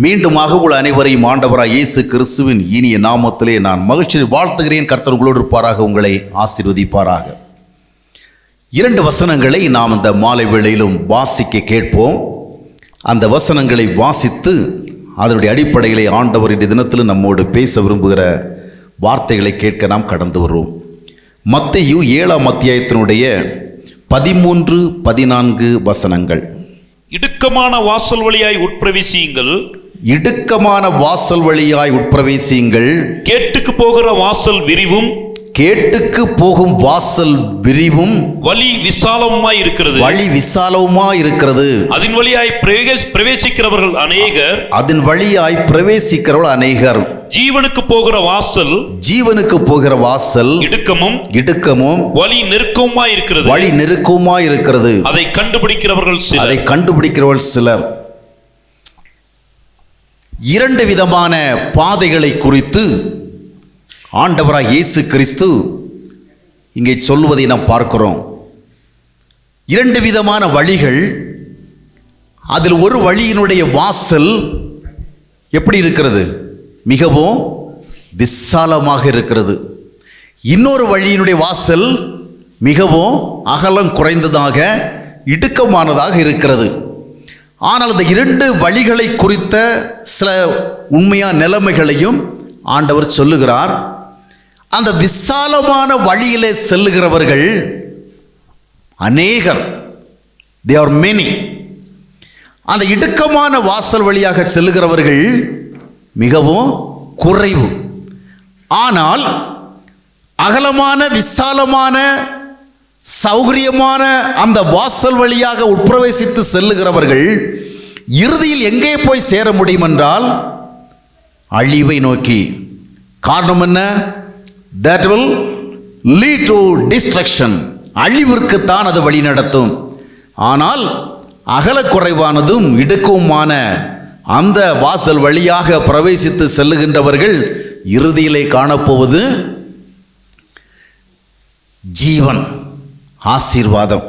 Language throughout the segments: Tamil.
மீண்டுமாக உங்கள் அனைவரையும் ஆண்டவராய் இயேசு கிறிஸ்துவின் இனிய நாமத்திலே நான் மகிழ்ச்சியை வாழ்த்துகிறேன். கர்த்தர் உங்களோடு இருப்பாராக, உங்களை ஆசீர்வதிப்பாராக. 2 வசனங்களை நாம் இந்த மாலை வேளையிலும் வாசிக்க கேட்போம். அந்த வசனங்களை வாசித்து அதனுடைய அடிப்படையிலே ஆண்டவர் இந்த தினத்தில் நம்மோடு பேச விரும்புகிற வார்த்தைகளை கேட்க நாம் கடந்து வருவோம். மத்தேயு 7ஆம் அத்தியாயத்தினுடைய 13, 14 வசனங்கள். இடுக்கமான வாசல் வழியாய் உட்பிரவேசியுங்கள். இடுக்கமான வாசல் வழியாய் உட்பிரவேசியுங்கள். கேட்டுக்கு போகிற வாசல் விரிவும், கேட்டுக்கு போகும் வாசல் விரிவும், வழி விசாலமாய் இருக்கிறது. வழி விசாலமாய் இருக்கிறது. அதன் வழியாய் பிரவேசிக்கிறவர்கள் அநேகர். அதன் வழியாய் பிரவேசிக்கிறவர்கள் அநேகர். ஜீவனுக்கு போகிற வாசல், ஜீவனுக்கு போகிற வாசல் இடுக்கமும், இடுக்கமும், வழி நெருக்கமாய் இருக்கிறது. வழி நெருக்கமாய் இருக்கிறது. அதை கண்டுபிடிக்கிறவர்கள் சிலர். அதை கண்டுபிடிக்கிறவர்கள் சிலர். 2 விதமான பாதைகளை குறித்து ஆண்டவராய் இயேசு கிறிஸ்து இங்கே சொல்வதை நாம் பார்க்கிறோம். 2 விதமான வழிகள். அதில் ஒரு வழியினுடைய வாசல் எப்படி இருக்கிறது? மிகவும் விசாலமாக இருக்கிறது. இன்னொரு வழியினுடைய வாசல் மிகவும் அகலம் குறைந்ததாக, இடுக்கமானதாக இருக்கிறது. ஆனால் இந்த 2 வழிகளை குறித்த சில உண்மையான நிலைமைகளையும் ஆண்டவர் சொல்லுகிறார். அந்த விசாலமான வழியிலே செல்லுகிறவர்கள் அநேகர், they are many. அந்த இடுக்கமான வாசல் வழியாக செல்லுகிறவர்கள் மிகவும் குறைவு. ஆனால் அகலமான, விசாலமான, சௌகரியமான அந்த வாசல் வழியாக உட்பிரவேசித்து செல்லுகிறவர்கள் இறுதியில் எங்கே போய் சேர முடியும் என்றால் அழிவை நோக்கி. காரணம் என்ன? that will lead to destruction. அழிவிற்குத்தான் அது வழி நடத்தும். ஆனால் அகலக்குறைவானதும் இடுக்கவுமான அந்த வாசல் வழியாக பிரவேசித்து செல்லுகின்றவர்கள் இறுதியிலே காணப்போவது ஜீவன், ஆசீர்வாதம்.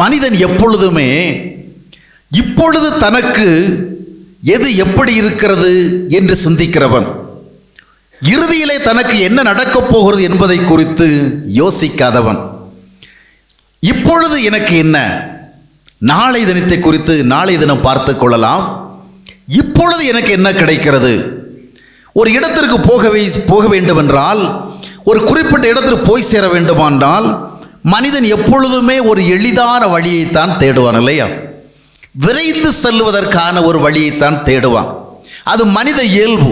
மனிதன் எப்பொழுதுமே இப்பொழுது தனக்கு எது எப்படி இருக்கிறது என்று சிந்திக்கிறவன், இறுதியிலே தனக்கு என்ன நடக்கப் போகிறது என்பதை குறித்து யோசிக்காதவன். இப்பொழுது எனக்கு என்ன, நாளை தினத்தை குறித்து நாளை தினம் பார்த்து கொள்ளலாம். இப்பொழுது எனக்கு என்ன கிடைக்கிறது? ஒரு இடத்திற்கு போக வேண்டும் என்றால், ஒரு குறிப்பிட்ட இடத்திற்கு போய் சேர வேண்டுமானால் மனிதன் எப்பொழுதுமே ஒரு எளிதான வழியைத்தான் தேடுவான், இல்லையா? விரைந்து செல்வதற்கான ஒரு வழியைத்தான் தேடுவான். அது மனித இயல்பு.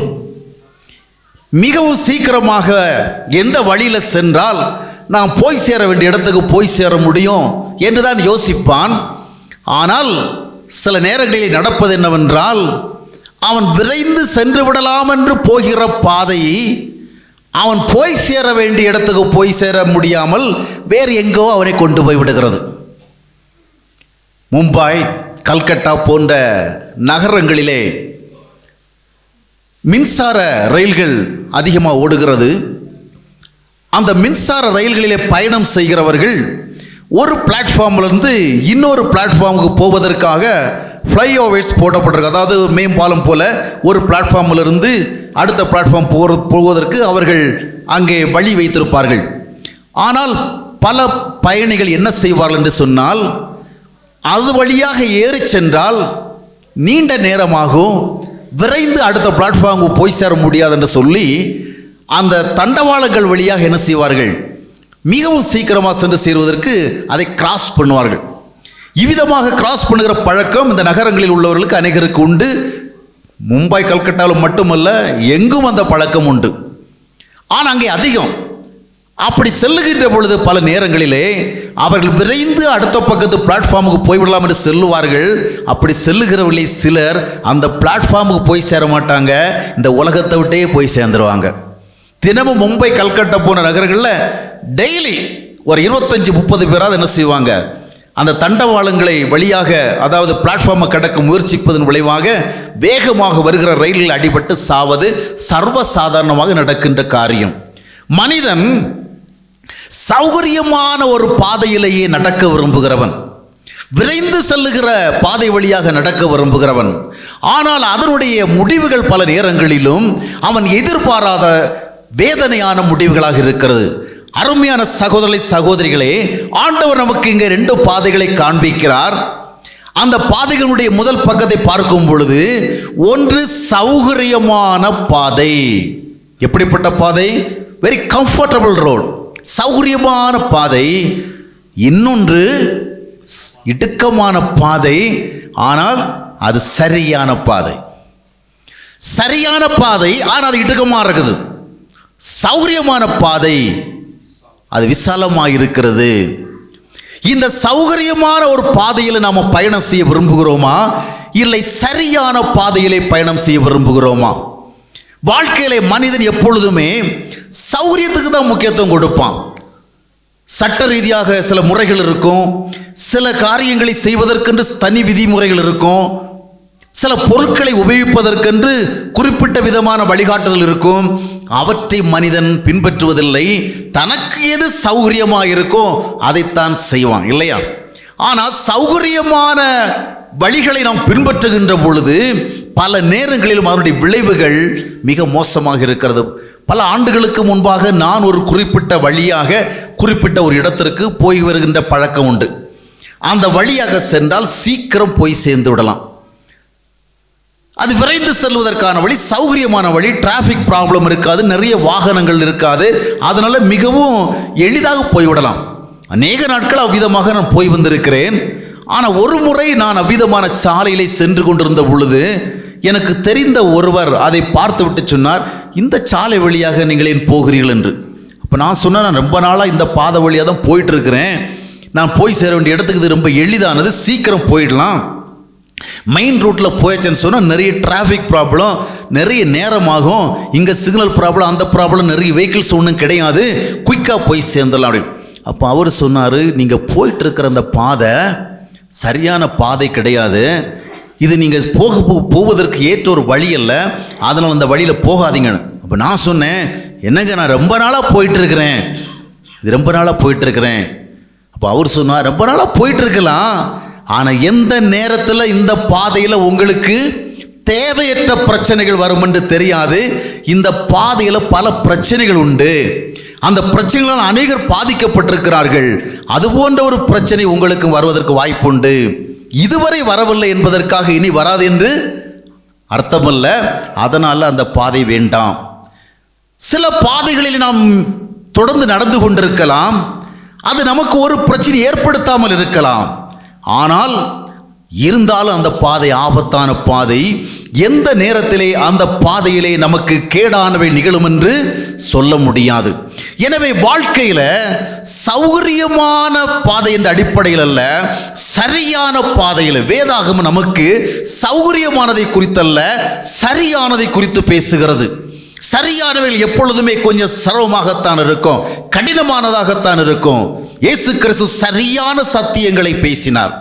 மிகவும் சீக்கிரமாக எந்த வழியில் சென்றால் நாம் போய் சேர வேண்டிய இடத்துக்கு போய் சேர முடியும் என்றுதான் யோசிப்பான். ஆனால் சில நேரங்களில் நடப்பது என்னவென்றால், அவன் விரைந்து சென்று விடலாம் என்று போகிற பாதையை அவன் போய் சேர வேண்டிய இடத்துக்கு போய் சேர முடியாமல் வேறு எங்கோ அவனை கொண்டு போய் விடுகிறது. மும்பாய், கல்கட்டா போன்ற நகரங்களிலே மின்சார ரயில்கள் அதிகமாக ஓடுகிறது. அந்த மின்சார ரயில்களிலே பயணம் செய்கிறவர்கள் ஒரு பிளாட்ஃபார்மிலிருந்து இன்னொரு பிளாட்ஃபார்முக்கு போவதற்காக ஃப்ளைஓவர்ஸ் போடப்பட்டிருக்கு. அதாவது மேம்பாலம் போல ஒரு பிளாட்ஃபார்மிலிருந்து அடுத்த பிளாட்ஃபார்ம் போவதற்கு அவர்கள் அங்கே வழி வைத்திருப்பார்கள். ஆனால் பல பயணிகள் என்ன செய்வார்கள் என்று சொன்னால், அது வழியாக ஏறி சென்றால் நீண்ட நேரமாகும், விரைந்து அடுத்த பிளாட்ஃபார்முக்கு போய் சேர முடியாது என்று சொல்லி அந்த தண்டவாளங்கள் வழியாக என்ன செய்வார்கள்? மிகவும் சீக்கிரமாக சென்று சேருவதற்கு அதை கிராஸ் பண்ணுவார்கள். இவ்விதமாக கிராஸ் பண்ணுகிற பழக்கம் இந்த நகரங்களில் உள்ளவர்களுக்கு அநேகருக்கு உண்டு. மும்பை, கல்கட்டாவில் மட்டுமல்ல, எங்கும் அந்த பழக்கம் உண்டு. ஆனால் அங்கே அதிகம். அப்படி செல்லுகின்ற பொழுது பல நேரங்களிலே அவர்கள் விரைந்து அடுத்த பக்கத்து பிளாட்ஃபார்முக்கு போய்விடலாம் என்று செல்லுவார்கள். அப்படி செல்லுகிறவர்களே சிலர் அந்த பிளாட்ஃபார்முக்கு போய் சேர மாட்டாங்க, இந்த உலகத்தை விட்டே போய் சேர்ந்துருவாங்க. தினமும் மும்பை, கல்கட்டா போன்ற நகரங்களில் டெய்லி ஒரு 25-30 பேராவது என்ன செய்வாங்க? அந்த தண்டவாளங்களை வழியாக, அதாவது பிளாட்ஃபார்மை கடக்க முயற்சிப்பதன் விளைவாக வேகமாக வருகிற ரயில்கள் அடிபட்டு சாவது சர்வசாதாரணமாக நடக்கின்ற காரியம். மனிதன் சௌகரியமான ஒரு பாதையிலேயே நடக்க விரும்புகிறவன், விரைந்து செல்லுகிற பாதை வழியாக நடக்க விரும்புகிறவன். ஆனால் அதனுடைய முடிவுகள் பல நேரங்களிலும் அவன் எதிர்பாராத வேதனையான முடிவுகளாக இருக்கிறது. அருமையான சகோதரர்களே, சகோதரிகளே, ஆண்டவர் நமக்கு இங்கே 2 பாதைகளை காண்பிக்கிறார். அந்த பாதைகளுடைய முதல் பக்கத்தை பார்க்கும் பொழுது, ஒன்று சௌகரியமான பாதை. எப்படிப்பட்ட பாதை? வெரி கம்ஃபர்டபுள் ரோட், சௌகரியமான பாதை. இன்னொன்று இடுக்கமான பாதை, ஆனால் அது சரியான பாதை. சரியான பாதை, ஆனால் அது இடுக்கமாக இருக்குது. சௌகரியமான பாதை, அது விசாலமாக இருக்கிறது. இந்த சௌகரியமான ஒரு பாதையில் நாம் பயணம் செய்ய விரும்புகிறோமா, இல்லை சரியான பாதையிலே பயணம் செய்ய விரும்புகிறோமா? வாழ்க்கையிலே மனிதன் எப்பொழுதுமே சௌகரியத்துக்கு தான் முக்கியத்துவம் கொடுப்பான். சட்ட ரீதியாக சில முறைகள் இருக்கும், சில காரியங்களை செய்வதற்கென்று தனி விதிமுறைகள் இருக்கும், சில பொருட்களை உபயோகிப்பதற்கென்று குறிப்பிட்ட விதமான வழிகாட்டுதல் இருக்கும். அவற்றை மனிதன் பின்பற்றுவதில்லை. தனக்கு எது சௌகரியமாக இருக்கோ அதைத்தான் செய்வான், இல்லையா? ஆனால் சௌகரியமான வழிகளை நாம் பின்பற்றுகின்ற பொழுது பல நேரங்களிலும் அதனுடைய விளைவுகள் மிக மோசமாக இருக்கிறது. பல ஆண்டுகளுக்கு முன்பாக நான் ஒரு குறிப்பிட்ட வழியாக குறிப்பிட்ட ஒரு இடத்திற்கு போய் வருகின்ற பழக்கம் உண்டு. அந்த வழியாக சென்றால் சீக்கிரம் போய் சேர்ந்து விடலாம். அது விரைந்து செல்வதற்கான வழி, சௌகரியமான வழி, டிராஃபிக் ப்ராப்ளம் இருக்காது, நிறைய வாகனங்கள் இருக்காது. அதனால மிகவும் எளிதாக போய்விடலாம். அநேக நாட்கள் அவ்விதமாக நான் போய் வந்திருக்கிறேன். ஆனால் ஒரு முறை நான் அவ்விதமான சாலையிலே சென்று கொண்டிருந்த பொழுது எனக்கு தெரிந்த ஒருவர் அதை பார்த்து விட்டு சொன்னார், இந்த சாலை வழியாக நீங்கள் ஏன் போகிறீர்கள் என்று. அப்போ நான் சொன்னேன், நான் ரொம்ப நாளாக இந்த பாதை வழியாக தான் போயிட்டு இருக்கிறேன். நான் போய் சேர வேண்டிய இடத்துக்கு இது ரொம்ப எளிதானது, சீக்கிரம் போயிடலாம். மெயின் ரூட்டில் போயிடுச்சுன்னு சொன்னால் நிறைய டிராஃபிக் ப்ராப்ளம், நிறைய நேரமாகும். இங்கே சிக்னல் ப்ராப்ளம், அந்த ப்ராப்ளம், நிறைய வெஹிக்கிள்ஸ் ஒன்றும் கிடையாது, குயிக்காக போய் சேர்ந்துடலாம் அப்படின்னு. அப்போ அவர் சொன்னார், நீங்கள் போயிட்டுருக்கிற அந்த பாதை சரியான பாதை கிடையாது. இது நீங்கள் போவதற்கு ஏற்ற ஒரு வழி அல்ல, அதனால் அந்த வழியில் போகாதீங்கன்னு. அப்போ நான் சொன்னேன், என்னங்க நான் ரொம்ப நாளாக போயிட்டுருக்கிறேன், இது ரொம்ப நாளாக போயிட்டுருக்கிறேன். அப்போ அவர் சொன்னார், ரொம்ப நாளாக போயிட்டுருக்கலாம், ஆனால் எந்த நேரத்தில் இந்த பாதையில் உங்களுக்கு தேவையற்ற பிரச்சனைகள் வரும் என்று தெரியாது. இந்த பாதையில் பல பிரச்சனைகள் உண்டு, அந்த பிரச்சனைகளால் அநேகர் பாதிக்கப்பட்டிருக்கிறார்கள். அதுபோன்ற ஒரு பிரச்சனை உங்களுக்கு வருவதற்கு வாய்ப்புண்டு. இதுவரை வரவில்லை என்பதற்காக இனி வராது என்று அர்த்தமல்ல. அதனால் அந்த பாதை வேண்டாம். சில பாதைகளில் நாம் தொடர்ந்து நடந்து கொண்டிருக்கலாம், அது நமக்கு ஒரு பிரச்சனை ஏற்படுத்தாமல் இருக்கலாம். ஆனால் இருந்தாலும் அந்த பாதை ஆபத்தான பாதை. எந்த நேரத்திலே அந்த பாதையிலே நமக்கு கேடானவை நிகழும் என்று சொல்ல முடியாது. எனவே வாழ்க்கையில் சௌகரியமான பாதை என்ற அடிப்படையில் அல்ல, சரியான பாதையில் வேதாகமம் நமக்கு சௌகரியமானதை குறித்தல்ல, சரியானதை குறித்து பேசுகிறது. சரியானவைகள் எப்பொழுதுமே கொஞ்சம் சிரமமாகத்தான் இருக்கும், கடினமானதாகத்தான் இருக்கும். இயேசு கிறிஸ்து சரியான சத்தியங்களை பேசினார்,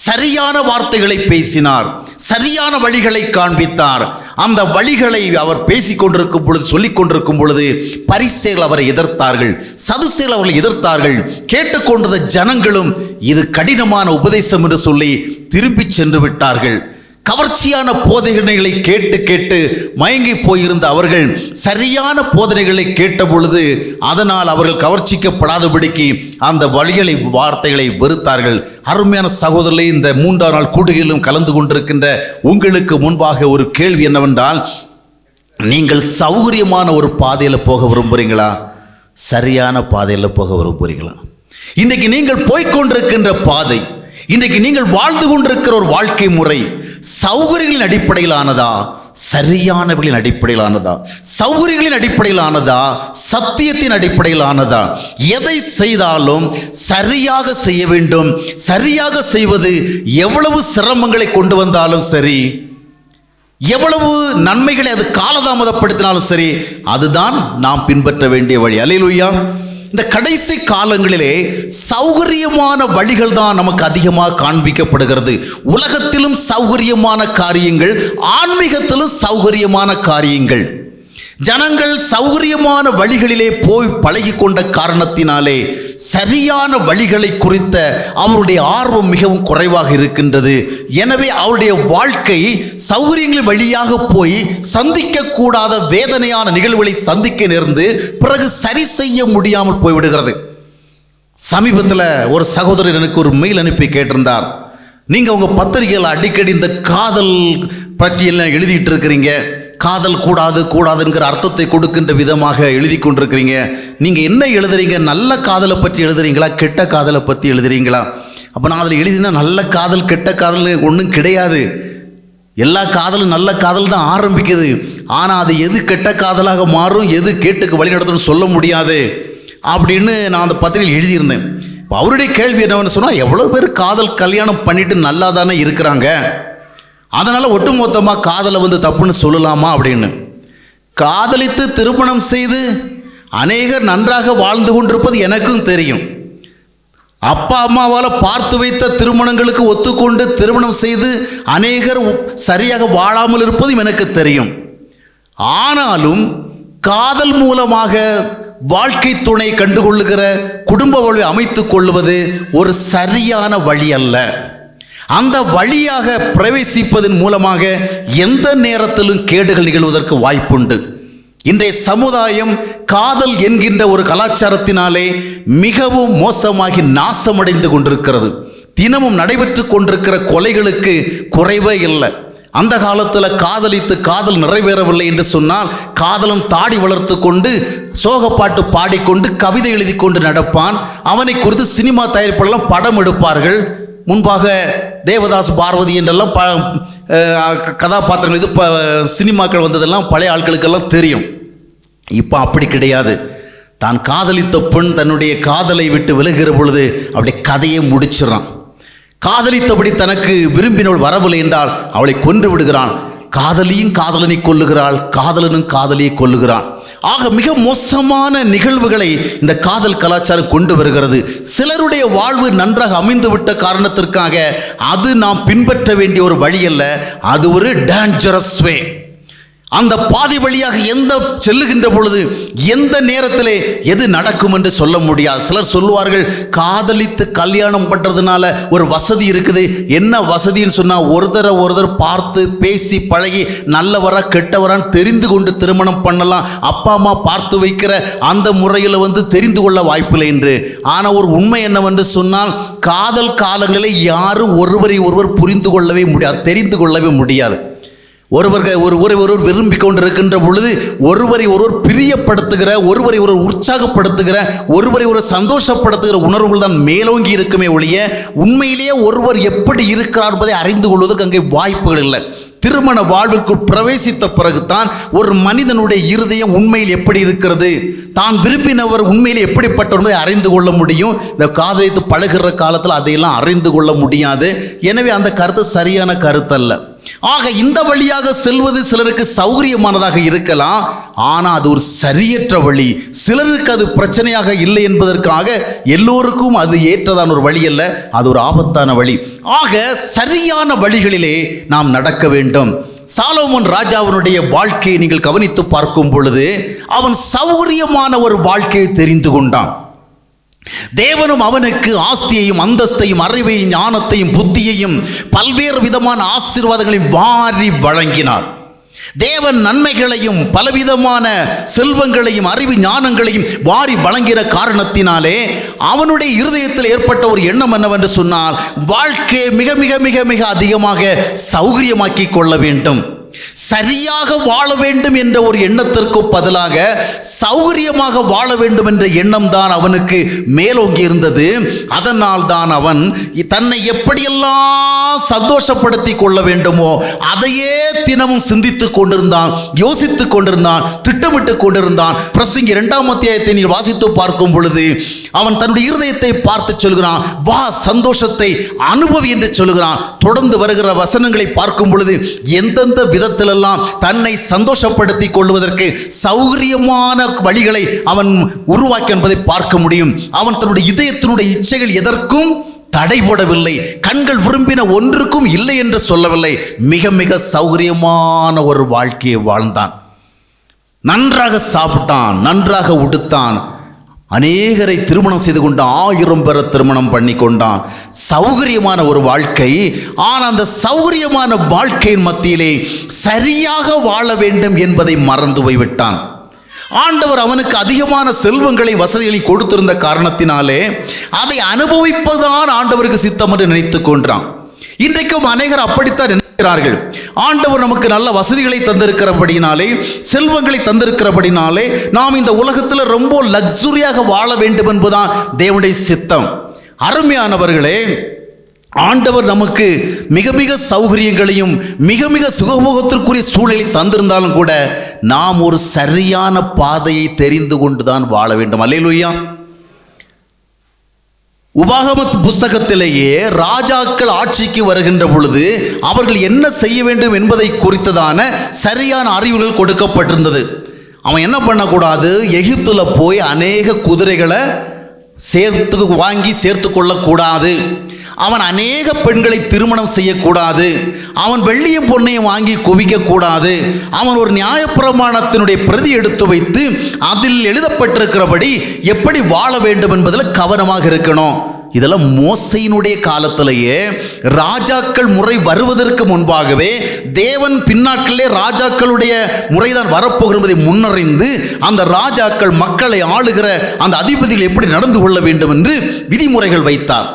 சரியான வார்த்தைகளை பேசினார், சரியான வழிகளை காண்பித்தார். அந்த வழிகளை அவர் பேசிக் கொண்டிருக்கும் பொழுது, சொல்லிக் கொண்டிருக்கும் பொழுது பரிசேயர்கள் அவரை எதிர்த்தார்கள், சதுசேயர்கள் அவர்களை எதிர்த்தார்கள். கேட்டுக்கொண்ட ஜனங்களும் இது கடினமான உபதேசம் என்று சொல்லி திரும்பி சென்று விட்டார்கள். கவர்ச்சியான போதனைகளை கேட்டு கேட்டு மயங்கி போயிருந்த அவர்கள் சரியான போதனைகளை கேட்ட பொழுது அதனால் அவர்கள் கவர்ச்சிக்கப்படாதபடிக்கு அந்த வழிகளை, வார்த்தைகளை வெறுத்தார்கள். அருமையான சகோதரர்களே, இந்த 3ஆம் நாள் கூடுகையிலும் கலந்து கொண்டிருக்கின்ற உங்களுக்கு முன்பாக ஒரு கேள்வி என்னவென்றால், நீங்கள் சௌகரியமான ஒரு பாதையில் போக விரும்புகிறீங்களா, சரியான பாதையில் போக விரும்புகிறீங்களா? இன்றைக்கு நீங்கள் போய்கொண்டிருக்கின்ற பாதை, இன்றைக்கு நீங்கள் வாழ்ந்து கொண்டிருக்கிற ஒரு வாழ்க்கை முறை சௌகரியங்களின் அடிப்படையிலானதா, சரியானவர்களின் அடிப்படையிலானதா? சௌகரியங்களின் அடிப்படையிலானதா, சத்தியத்தின் அடிப்படையிலானதா? எதை செய்தாலும் சரியாக செய்ய வேண்டும். சரியாக செய்வது எவ்வளவு சிரமங்களை கொண்டு வந்தாலும் சரி, எவ்வளவு நன்மைகளை அது காலதாமதப்படுத்தினாலும் சரி, அதுதான் நாம் பின்பற்ற வேண்டிய வழி. அல்லேலூயா. இந்த கடைசி காலங்களிலே சௌகரியமான வழிகள் தான் நமக்கு அதிகமாக காண்பிக்கப்படுகிறது. உலகத்திலும் சௌகரியமான காரியங்கள், ஆன்மீகத்திலும் சௌகரியமான காரியங்கள். ஜனங்கள் சௌகரியமான வழிகளிலே போய் பழகி கொண்ட காரணத்தினாலே சரியான வழிகளை குறித்த அவருடைய ஆர்வம் மிகவும் குறைவாக இருக்கின்றது. எனவே அவருடைய வாழ்க்கை சௌகரியங்கள் வழியாக போய் சந்திக்கக்கூடாத வேதனையான நிகழ்வுகளை சந்திக்க நேர்ந்து பிறகு சரி செய்ய முடியாமல் போய்விடுகிறது. சமீபத்தில் ஒரு சகோதரர் எனக்கு ஒரு மெயில் அனுப்பி கேட்டிருந்தார், நீங்கள் உங்கள் பத்திரிகையில் அடிக்கடி இந்த காதல் பற்றியெல்லாம் எழுதிட்டு இருக்கிறீங்க, காதல் கூடாது கூடாதுங்கிற அர்த்தத்தை கொடுக்கின்ற விதமாக எழுதி கொண்டிருக்கிறீங்க. நீங்கள் என்ன எழுதுறீங்க? நல்ல காதலை பற்றி எழுதுறீங்களா, கெட்ட காதலை பற்றி எழுதுறீங்களா? அப்போ நான் அதில் எழுதினா நல்ல காதல் கெட்ட காதல் ஒன்றும் கிடையாது. எல்லா காதலும் நல்ல காதல் தான் ஆரம்பிக்குது. ஆனால் அது எது கெட்ட காதலாக மாறும், எது கேட்டுக்கு வழி நடத்தணும்னு சொல்ல முடியாது அப்படின்னு நான் அந்த பத்திரிகையில் எழுதியிருந்தேன். இப்போ அவருடைய கேள்வி என்னவென்னு சொன்னால், எவ்வளோ பேர் காதல் கல்யாணம் பண்ணிட்டு நல்லா தானே இருக்கிறாங்க, அதனால் ஒட்டுமொத்தமாக காதலை தப்புன்னு சொல்லலாமா அப்படின்னு. காதலித்து திருமணம் செய்து அநேகர் நன்றாக வாழ்ந்து கொண்டிருப்பது எனக்கும் தெரியும். அப்பா அம்மாவால் பார்த்து வைத்த திருமணங்களுக்கு ஒத்துக்கொண்டு திருமணம் செய்து அநேகர் சரியாக வாழாமல் இருப்பதும் எனக்கு தெரியும். ஆனாலும் காதல் மூலமாக வாழ்க்கை துணை கண்டுகொள்ளுகிற குடும்ப வாழ்வை அமைத்துக் கொள்வது ஒரு சரியான வழி அல்ல. அந்த வழியாக பிரவேசிப்பதன் மூலமாக எந்த நேரத்திலும் கேடுகள் நிகழ்வதற்கு வாய்ப்புண்டு. இன்றைய சமுதாயம் காதல் என்கின்ற ஒரு கலாச்சாரத்தினாலே மிகவும் மோசமாகி நாசமடைந்து கொண்டிருக்கிறது. தினமும் நடைபெற்று கொண்டிருக்கிற கொலைகளுக்கு குறைவே இல்லை. அந்த காலத்தில் காதலித்து காதல் நிறைவேறவில்லை என்று சொன்னால் காதலன் தாடி வளர்த்து கொண்டு சோகப்பாட்டு பாடிக்கொண்டு கவிதை எழுதி கொண்டு நடப்பான். அவனை குறித்து சினிமா தயாரிப்பாளெல்லாம் படம் எடுப்பார்கள். முன்பாக தேவதாஸ் பார்வதி என்றெல்லாம் கதாபாத்திரங்கள் சினிமாக்கள் வந்ததெல்லாம் பழைய ஆட்களுக்கெல்லாம் தெரியும். இப்போ அப்படி கிடையாது. தான் காதலித்த பெண் தன்னுடைய காதலை விட்டு விலகுகிற பொழுது அப்படி கதையை முடிச்சிடறான். காதலித்தபடி தனக்கு விரும்பினவள் வரவில்லை என்றால் அவளை கொன்று விடுகிறான். காதலியும் காதலனை கொல்லுகிறாள், காதலனும் காதலியை கொல்லுகிறான். ஆக மிக மோசமான நிகழ்வுகளை இந்த காதல் கலாச்சாரம் கொண்டு வருகிறது. சிலருடைய வாழ்வு நன்றாக அமைந்துவிட்ட காரணத்திற்காக அது நாம் பின்பற்ற வேண்டிய ஒரு வழி அல்ல, அது ஒரு டேஞ்சரஸ் வே. அந்த பாதை வழியாக எந்த செல்லுகின்ற பொழுது எந்த நேரத்திலே எது நடக்கும் என்று சொல்ல முடியாது. சிலர் சொல்லுவார்கள், காதலித்து கல்யாணம் பண்ணுறதுனால ஒரு வசதி இருக்குது. என்ன வசதின்னு சொன்னால், ஒருத்தர் பார்த்து பேசி பழகி நல்லவரா கெட்டவரான்னு தெரிந்து கொண்டு திருமணம் பண்ணலாம், அப்பா அம்மா பார்த்து வைக்கிற அந்த முறையில் தெரிந்து கொள்ள வாய்ப்பில்லை என்று. ஆனால் ஒரு உண்மை என்னவென்று சொன்னால், காதல் காலங்களில் யாரும் ஒருவரை ஒருவர் புரிந்து கொள்ளவே முடியாது, தெரிந்து கொள்ளவே முடியாது. ஒருவரை விரும்பி கொண்டிருக்கின்ற பொழுது ஒருவரை ஒருவர் பிரியப்படுத்துகிற, ஒருவரை ஒருவர் உற்சாகப்படுத்துகிற, ஒருவரை ஒரு சந்தோஷப்படுத்துகிற உணர்வுகள் தான் மேலோங்கி இருக்குமே ஒழிய உண்மையிலேயே ஒருவர் எப்படி இருக்கிறார் என்பதை அறிந்து கொள்வதற்கு அங்கே வாய்ப்புகள் இல்லை. திருமண வாழ்விற்குள் பிரவேசித்த பிறகுதான் ஒரு மனிதனுடைய இருதயம் உண்மையில் எப்படி இருக்கிறது, தான் விரும்பினவர் உண்மையில் எப்படிப்பட்டவர் என்பதை அறிந்து கொள்ள முடியும். இந்த காதலித்து பழகுற காலத்தில் அதையெல்லாம் அறிந்து கொள்ள முடியாது. எனவே அந்த கருத்து சரியான கருத்து அல்ல. ஆக இந்த வழியாக செல்வது சிலருக்கு சௌகரியமானதாக இருக்கலாம், ஆனால் அது ஒரு சரியற்ற வழி. சிலருக்கு அது பிரச்சனையாக இல்லை என்பதற்காக எல்லோருக்கும் அது ஏற்றதான ஒரு வழி அல்ல, அது ஒரு ஆபத்தான வழி. ஆக சரியான வழிகளிலே நாம் நடக்க வேண்டும். சாலோமோன் ராஜாவினுடைய வாழ்க்கையை நீங்கள் கவனித்து பார்க்கும் பொழுது அவன் சௌகரியமான ஒரு வாழ்க்கையை தெரிந்து கொண்டான். தேவனும் அவனுக்கு ஆஸ்தியையும் அந்தஸ்தையும் அறிவையும் ஞானத்தையும் புத்தியையும் பல்வேறு விதமான ஆசீர்வாதங்களையும் வாரி வழங்கினார். தேவன் நன்மைகளையும் பலவிதமான செல்வங்களையும் அறிவு ஞானங்களையும் வாரி வழங்கின காரணத்தினாலே அவனுடைய இருதயத்தில் ஏற்பட்ட ஒரு எண்ணம் என்னவென்று சொன்னால், வாழ்க்கையை மிக மிக மிக மிக அதிகமாக சௌகரியமாக்கி கொள்ள வேண்டும், சரியாக வாழ வேண்டும் என்ற ஒரு எண்ணத்திற்கு பதிலாக சௌகரியமாக வாழ வேண்டும் என்ற எண்ணம் தான் அவனுக்கு மேலோங்கி இருந்தது. அதனால் தான் அவன் தன்னை எப்படியெல்லாம் சந்தோஷப்படுத்தி கொள்ள வேண்டுமோ அதையே தினமும் சிந்தித்துக் கொண்டிருந்தான், யோசித்துக் கொண்டிருந்தான், திட்டமிட்டு கொண்டிருந்தான். பிரசங்கி 2ஆம் அத்தியாயத்தை நீ வாசித்து பார்க்கும் பொழுது அவன் தன்னுடைய இருதயத்தை பார்த்து சொல்கிறான், வா சந்தோஷத்தை அனுபவி என்று சொல்கிறான். தொடர்ந்து வருகிற வசனங்களை பார்க்கும் பொழுது எந்தெந்த விதத்திலெல்லாம் தன்னை சந்தோஷப்படுத்தி கொள்வதற்கு சௌகரியமான வழிகளை அவன் உருவாக்கி என்பதை பார்க்க முடியும். அவன் தன்னுடைய இதயத்தினுடைய இச்சைகள் எதற்கும் தடைபடவில்லை, கண்கள் விரும்பின ஒன்றுக்கும் இல்லை என்று சொல்லவில்லை. மிக மிக சௌகரியமான ஒரு வாழ்க்கையை வாழ்ந்தான். நன்றாக சாப்பிட்டான், நன்றாக உடுத்தான், அநேகரை திருமணம் செய்து கொண்டு 1000 பேரை திருமணம் பண்ணி கொண்டான். சௌகரியமான ஒரு வாழ்க்கை. ஆனால் அந்த சௌகரியமான வாழ்க்கையின் மத்தியிலே சரியாக வாழ வேண்டும் என்பதை மறந்து போய்விட்டான். ஆண்டவர் அவனுக்கு அதிகமான செல்வங்களை வசதிகளை கொடுத்திருந்த காரணத்தினாலே அதை அனுபவிப்பதுதான் ஆண்டவருக்கு சித்தம் என்று நினைத்து கொண்டான். இன்றைக்கும் அநேகர் அப்படித்தான் நினைக்கிறார்கள். ஆண்டவர் நமக்கு நல்ல வசதிகளை தந்திருக்கிறபடினாலே, செல்வங்களை தந்திருக்கிறபடினாலே நாம் இந்த உலகத்தில் ரொம்ப லக்ஸுரியாக வாழ வேண்டும் என்பதுதான் தேவனுடைய சித்தம். அருமையானவர்களே, ஆண்டவர் நமக்கு மிக மிக சௌகரியங்களையும் மிக மிக சுகபோகத்திற்குரிய சூழலை தந்திருந்தாலும் கூட நாம் ஒரு சரியான பாதையை தெரிந்து கொண்டுதான் வாழ வேண்டும். அல்லேலூயா. உபாகமத் புஸ்தகத்திலேயே ராஜாக்கள் ஆட்சிக்கு வருகின்ற பொழுது அவர்கள் என்ன செய்ய வேண்டும் என்பதை குறித்ததான சரியான அறிவுகள் கொடுக்கப்பட்டிருந்தது. அவன் என்ன பண்ணக்கூடாது, எகிப்துல போய் அநேக குதிரைகளை வாங்கி சேர்த்து கொள்ளக்கூடாது. அவன் அநேக பெண்களை திருமணம் செய்யக்கூடாது. அவன் வெள்ளியும் பொன்னையும் வாங்கி குவிக்கக்கூடாது. அவன் ஒரு நியாயப்பிரமாணத்தினுடைய பிரதி எடுத்து வைத்து அதில் எழுதப்பட்டிருக்கிறபடி எப்படி வாழ வேண்டும் என்பதில் கவனமாக இருக்கணும். இதெல்லாம் மோசையினுடைய காலத்திலேயே ராஜாக்கள் முறை வருவதற்கு முன்பாகவே தேவன் பின்னாட்களிலே ராஜாக்களுடைய முறைதான் வரப்போகிறதை முன்னறிந்து அந்த ராஜாக்கள் மக்களை ஆளுகிற அந்த அதிபதிகள் எப்படி நடந்து கொள்ள வேண்டும் என்று விதிமுறைகள் வைத்தார்.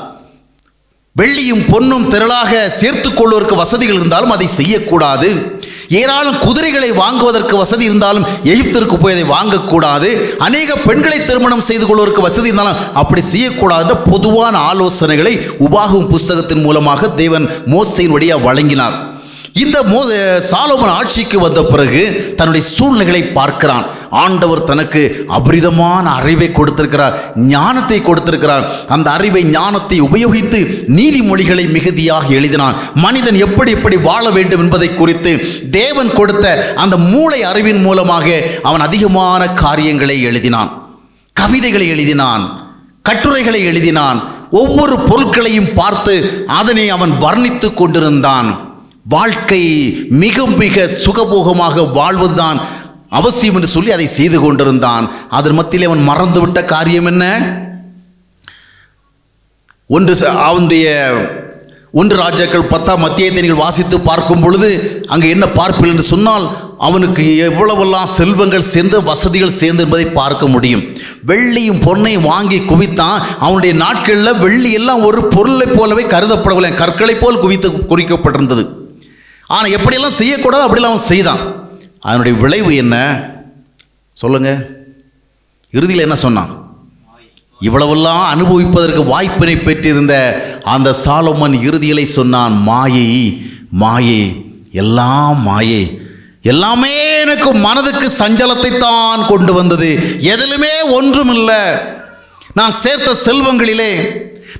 வெள்ளியும் பொன்னும் திரளாக சேர்த்து கொள்வதற்கு வசதிகள் இருந்தாலும் அதை செய்யக்கூடாது. ஏராளம் குதிரைகளை வாங்குவதற்கு வசதி இருந்தாலும் எகிப்திற்கு போய் அதை வாங்கக்கூடாது. அநேக பெண்களை திருமணம் செய்து கொள்வதற்கு வசதி இருந்தாலும் அப்படி செய்யக்கூடாது. பொதுவான ஆலோசனைகளை உபாகமம் புஸ்தகத்தின் மூலமாக தேவன் மோசேயின் வழியாக வழங்கினார். இந்த சாலோமன் ஆட்சிக்கு வந்த பிறகு தன்னுடைய சூழ்நிலைகளை பார்க்கிறான். ஆண்டவர் தனக்கு அபரிதமான அறிவை கொடுத்திருக்கிறார், ஞானத்தை கொடுத்திருக்கிறார். அந்த அறிவை ஞானத்தை உபயோகித்து நீதிமொழிகளை மிகுதியாக எழுதினான். மனிதன் எப்படி எப்படி வாழ வேண்டும் என்பதை குறித்து தேவன் கொடுத்த அந்த மூளை அறிவின் மூலமாக அவன் அதிகமான காரியங்களை எழுதினான். கவிதைகளை எழுதினான், கட்டுரைகளை எழுதினான். ஒவ்வொரு பொருட்களையும் பார்த்து அதனை அவன் வர்ணித்து கொண்டிருந்தான். வாழ்க்கை மிக மிக சுகபோகமாக வாழ்வதுதான் அவசியம் என்று சொல்லி அதை செய்து கொண்டிருந்தான். அதன் மத்தியில் அவன் மறந்துவிட்ட காரியம் என்ன? ஒன்று ராஜாக்கள் 10ஆம் அத்தியாயத்தை நீங்கள் வாசித்து பார்க்கும் பொழுது அங்கே என்ன பார்ப்பீர்கள் என்று சொன்னால், அவனுக்கு எவ்வளவெல்லாம் செல்வங்கள் சேர்ந்து வசதிகள் சேர்ந்து என்பதை பார்க்க முடியும். வெள்ளியும் பொன்னையும் வாங்கி குவித்தான். அவனுடைய நாட்களில் வெள்ளி எல்லாம் ஒரு பொருளை போலவே கருதப்படவில்லை, கற்களை போல் குறிக்கப்பட்டிருந்தது. ஆனால் எப்படியெல்லாம் செய்யக்கூடாது அப்படிலாம் அவன் செய்தான். அதனுடைய விளைவு என்ன சொல்லுங்க? இறுதியில் என்ன சொன்னான்? இவ்வளவெல்லாம் அனுபவிப்பதற்கு வாய்ப்பினை பெற்றிருந்த அந்த சாலோமன் இறுதியிலே சொன்னான், மாயை மாயை, எல்லாம் மாயை, எல்லாமே எனக்கு மனதுக்கு சஞ்சலத்தை தான் கொண்டு வந்தது, எதிலுமே ஒன்றுமில்லை. நான் சேர்த்த செல்வங்களிலே,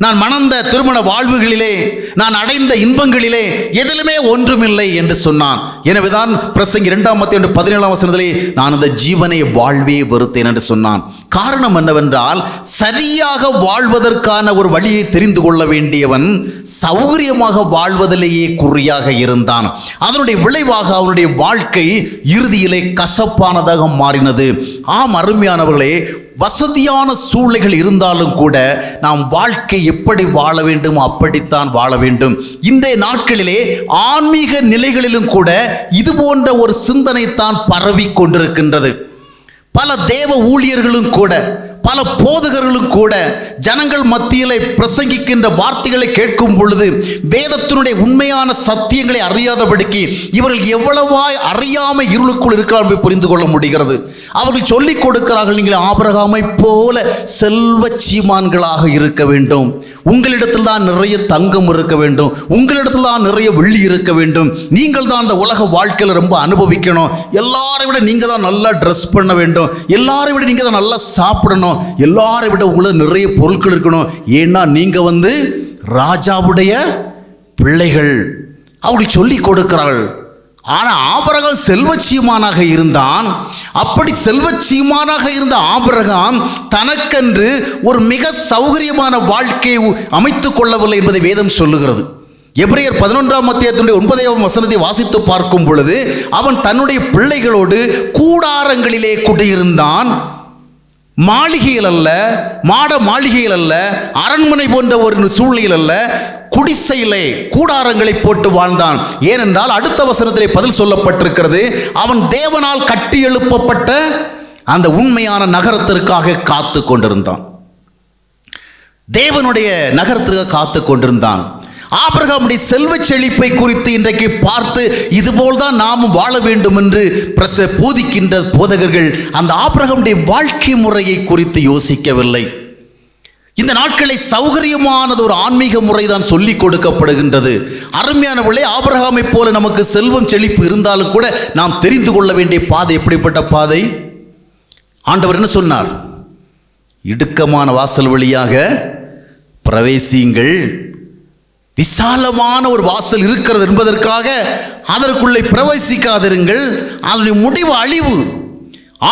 நான் மணந்த திருமண வாழ்வுகளிலே, நான் அடைந்த இன்பங்களிலே எதிலுமே ஒன்றுமில்லை என்று சொன்னான். எனவேதான் பிரசங்கி 2ஆம் அத்தியாயம் 17ஆம் வசனத்திலே நான் அந்த ஜீவனை வாழ்வே வெறுத்தேன் என்று சொன்னான். காரணம் என்னவென்றால், சரியாக வாழ்வதற்கான ஒரு வழியை தெரிந்து கொள்ள வேண்டியவன் சௌகரியமாக வாழ்வதிலேயே குறியாக இருந்தான். அதனுடைய விளைவாக அவனுடைய வாழ்க்கை இறுதியிலே கசப்பானதாக மாறினது. ஆம் அருமையானவர்களே, வசதியான சூழ்நிலைகள் இருந்தாலும் கூட நாம் வாழ்க்கை எப்படி வாழ வேண்டும் அப்படித்தான் வாழ வேண்டும். இன்றைய நாட்களிலே ஆன்மீக நிலைகளிலும் கூட இது போன்ற ஒரு சிந்தனை தான் பரவி கொண்டிருக்கின்றது. பல தேவ ஊழியர்களும் கூட, பல போதகர்களும் கூட ஜனங்கள் மத்தியிலே பிரசங்கிக்கின்ற வார்த்தைகளை கேட்கும் பொழுது வேதத்தினுடைய உண்மையான சத்தியங்களை அறியாதபடிக்கு இவர்கள் எவ்வளவாய் அறியாமை இருளுக்குள் இருக்கிறார்கள் புரிந்து கொள்ள முடிகிறது. அவர்கள் சொல்லிக் கொடுக்கிறார்கள், நீங்கள் ஆபிரகாமை போல செல்வ சீமான்களாக இருக்க வேண்டும், உங்களிடத்தில் தான் நிறைய தங்கம் இருக்க வேண்டும், உங்களிடத்தில் தான் நிறைய வெள்ளி இருக்க வேண்டும், நீங்கள் தான் அந்த உலக வாழ்க்கையில் ரொம்ப அனுபவிக்கணும், எல்லாரை விட நீங்கள் தான் நல்லா ட்ரெஸ் பண்ண வேண்டும், எல்லாரை விட நீங்கள் தான் நல்லா சாப்பிடணும், எல்லாரை விட உங்களுக்கு நிறைய பொருட்கள் இருக்கணும், ஏன்னா நீங்கள் ராஜாவுடைய பிள்ளைகள். அப்படி சொல்லி கொடுக்கிறார்கள். ஆனால் ஆபிரகாம் செல்வச்சீமானாக இருந்தான். அப்படி செல்வச்சீமானாக இருந்த ஆபிரகாம் தனக்கென்று ஒரு மிக சௌகரியமான வாழ்க்கையை அமைத்துக் கொள்ளவில்லை என்பதை வேதம் சொல்லுகிறது. எபிரேயர் 11ஆம் அத்தியாயத்தினுடைய 9ஆம் வசனத்தை வாசித்து பார்க்கும் பொழுது அவன் தன்னுடைய பிள்ளைகளோடு கூடாரங்களிலே குடியிருந்தான். மாளிகையில் அல்ல, மாட மாளிகையில் அல்ல, அரண்மனை போன்ற ஒரு சூழ்நிலையில் அல்ல, குடிசையிலே கூடாரங்களை போட்டு வாழ்ந்தான். ஏனென்றால் அடுத்த வசனத்திலே பதில் சொல்லப்பட்டிருக்கிறது, அவன் தேவனால் கட்டி எழுப்பப்பட்ட அந்த உண்மையான நகரத்திற்காக காத்து கொண்டிருந்தான். தேவனுடைய நகரத்திற்காக காத்து கொண்டிருந்தான். ஆபிரகாமுடைய செல்வ செழிப்பை குறித்து இன்றைக்கு பார்த்து இதுபோல்தான் நாமும் வாழ வேண்டும் என்று போதிக்கின்ற போதகர்கள் அந்த ஆபிரகாமுடைய வாழ்க்கை முறையை குறித்து யோசிக்கவில்லை. இந்த நாட்களை சௌகரியமானது ஒரு ஆன்மீக முறைதான் சொல்லிக் கொடுக்கப்படுகின்றது. அருமையானவர்களே, ஆபிரகாமை போல நமக்கு செல்வம் செழிப்பு இருந்தாலும் கூட நாம் தெரிந்து கொள்ள வேண்டிய பாதை எப்படிப்பட்ட பாதை? ஆண்டவர் என்ன சொன்னார்? இடுக்கமான வாசல் வழியாக பிரவேசியுங்கள். விசாலமான ஒரு வாசல் இருக்கிறது என்பதற்காக அதற்குள்ளே பிரவேசிக்காதிருங்கள். அதனுடைய முடிவு அழிவு.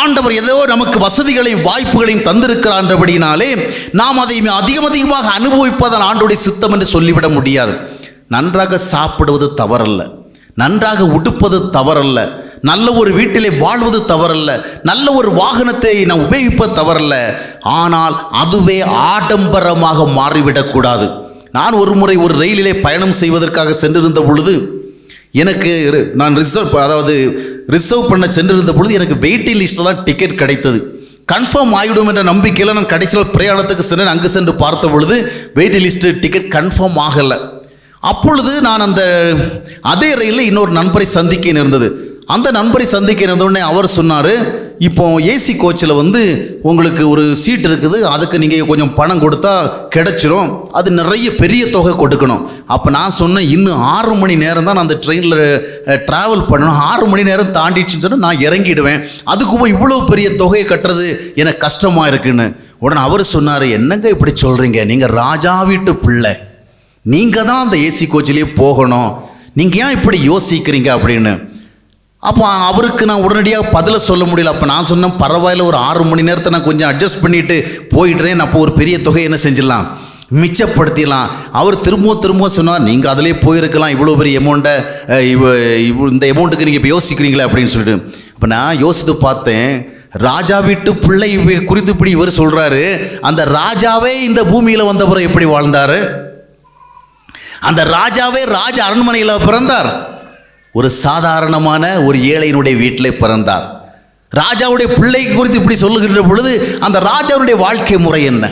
ஆண்டவர் ஏதோ நமக்கு வசதிகளையும் வாய்ப்புகளையும் தந்திருக்கிறான்றபடினாலே நாம் அதை அதிகமாக அனுபவிப்பதன் ஆண்டோடைய சித்தம் என்று சொல்லிவிட முடியாது. நன்றாக சாப்பிடுவது தவறல்ல, நன்றாக உடுப்பது தவறல்ல, நல்ல ஒரு வீட்டிலே வாழ்வது தவறல்ல, நல்ல ஒரு வாகனத்தை நாம் உபயோகிப்பது தவறல்ல. ஆனால் அதுவே ஆடம்பரமாக மாறிவிடக்கூடாது. நான் ஒரு முறை ஒரு ரயிலிலே பயணம் செய்வதற்காக சென்றிருந்த பொழுது நான் ரிசர்வ் பண்ண சென்றிருந்த பொழுது எனக்கு வெயிட்டிங் லிஸ்ட்டில் தான் டிக்கெட் கிடைத்தது. கன்ஃபார்ம் ஆகிவிடும் என்ற நம்பிக்கையில் நான் கடைசியில் பிரயாணத்துக்கு சென்றேன். அங்கு சென்று பார்த்த பொழுது வெயிட்டிங் லிஸ்ட்டு டிக்கெட் கன்ஃபார்ம் ஆகலை. அப்பொழுது நான் அதே ரயிலில் இன்னொரு நண்பரை சந்திக்க இருந்தது. அந்த நண்பரை சந்திக்க இருந்தோடனே அவர் சொன்னார், இப்போ ஏசி கோச்சில் உங்களுக்கு ஒரு சீட் இருக்குது, அதுக்கு நீங்கள் கொஞ்சம் பணம் கொடுத்தா கிடைச்சிரும், அது நிறைய பெரிய தொகை கொடுக்கணும். அப்போ நான் சொன்னேன், இன்னும் 6 மணி நேரம் தான் நான் அந்த ட்ரெயினில் ட்ராவல் பண்ணணும், 6 மணி நேரம் தாண்டிடுச்சுன்னு சொன்னால் நான் இறங்கிடுவேன், அதுக்கு போய் இவ்வளோ பெரிய தொகையை கட்டுறது எனக்கு கஷ்டமாக இருக்குன்னு. உடனே அவர் சொன்னார், என்னங்க இப்படி சொல்கிறீங்க, நீங்கள் ராஜா வீட்டு பிள்ளை, நீங்கள் தான் அந்த ஏசி கோச்சிலே போகணும், நீங்கள் ஏன் இப்படி யோசிக்கிறீங்க அப்படின்னு. அப்போ அவருக்கு நான் உடனடியாக பதிலை சொல்ல முடியல. அப்போ நான் சொன்னேன், பரவாயில்ல, ஒரு 6 மணி நேரத்தை நான் கொஞ்சம் அட்ஜஸ்ட் பண்ணிவிட்டு போயிடுறேன், அப்போ ஒரு பெரிய தொகை என்ன செஞ்சிடலாம், மிச்சப்படுத்திடலாம். அவர் திரும்ப சொன்னார், நீங்கள் அதிலே போயிருக்கலாம், இவ்வளோ பெரிய அமௌண்ட்டை இந்த அமௌண்ட்டுக்கு நீங்கள் இப்போ யோசிக்கிறீங்களே அப்படின்னு சொல்லிட்டு. அப்போ நான் யோசித்து பார்த்தேன், ராஜா வீட்டு பிள்ளை குறித்து இப்படி இவர் சொல்கிறாரு, அந்த ராஜாவே இந்த பூமியில் வந்தவரை எப்படி வாழ்ந்தார்? அந்த ராஜாவே ராஜ அரண்மனையில் பிறந்தார், ஒரு சாதாரணமான ஒரு ஏழையினுடைய வீட்டில் பிறந்தார். ராஜாவுடைய பிள்ளை குறித்து இப்படி சொல்லுகின்ற பொழுது அந்த ராஜாவுடைய வாழ்க்கை முறை என்ன?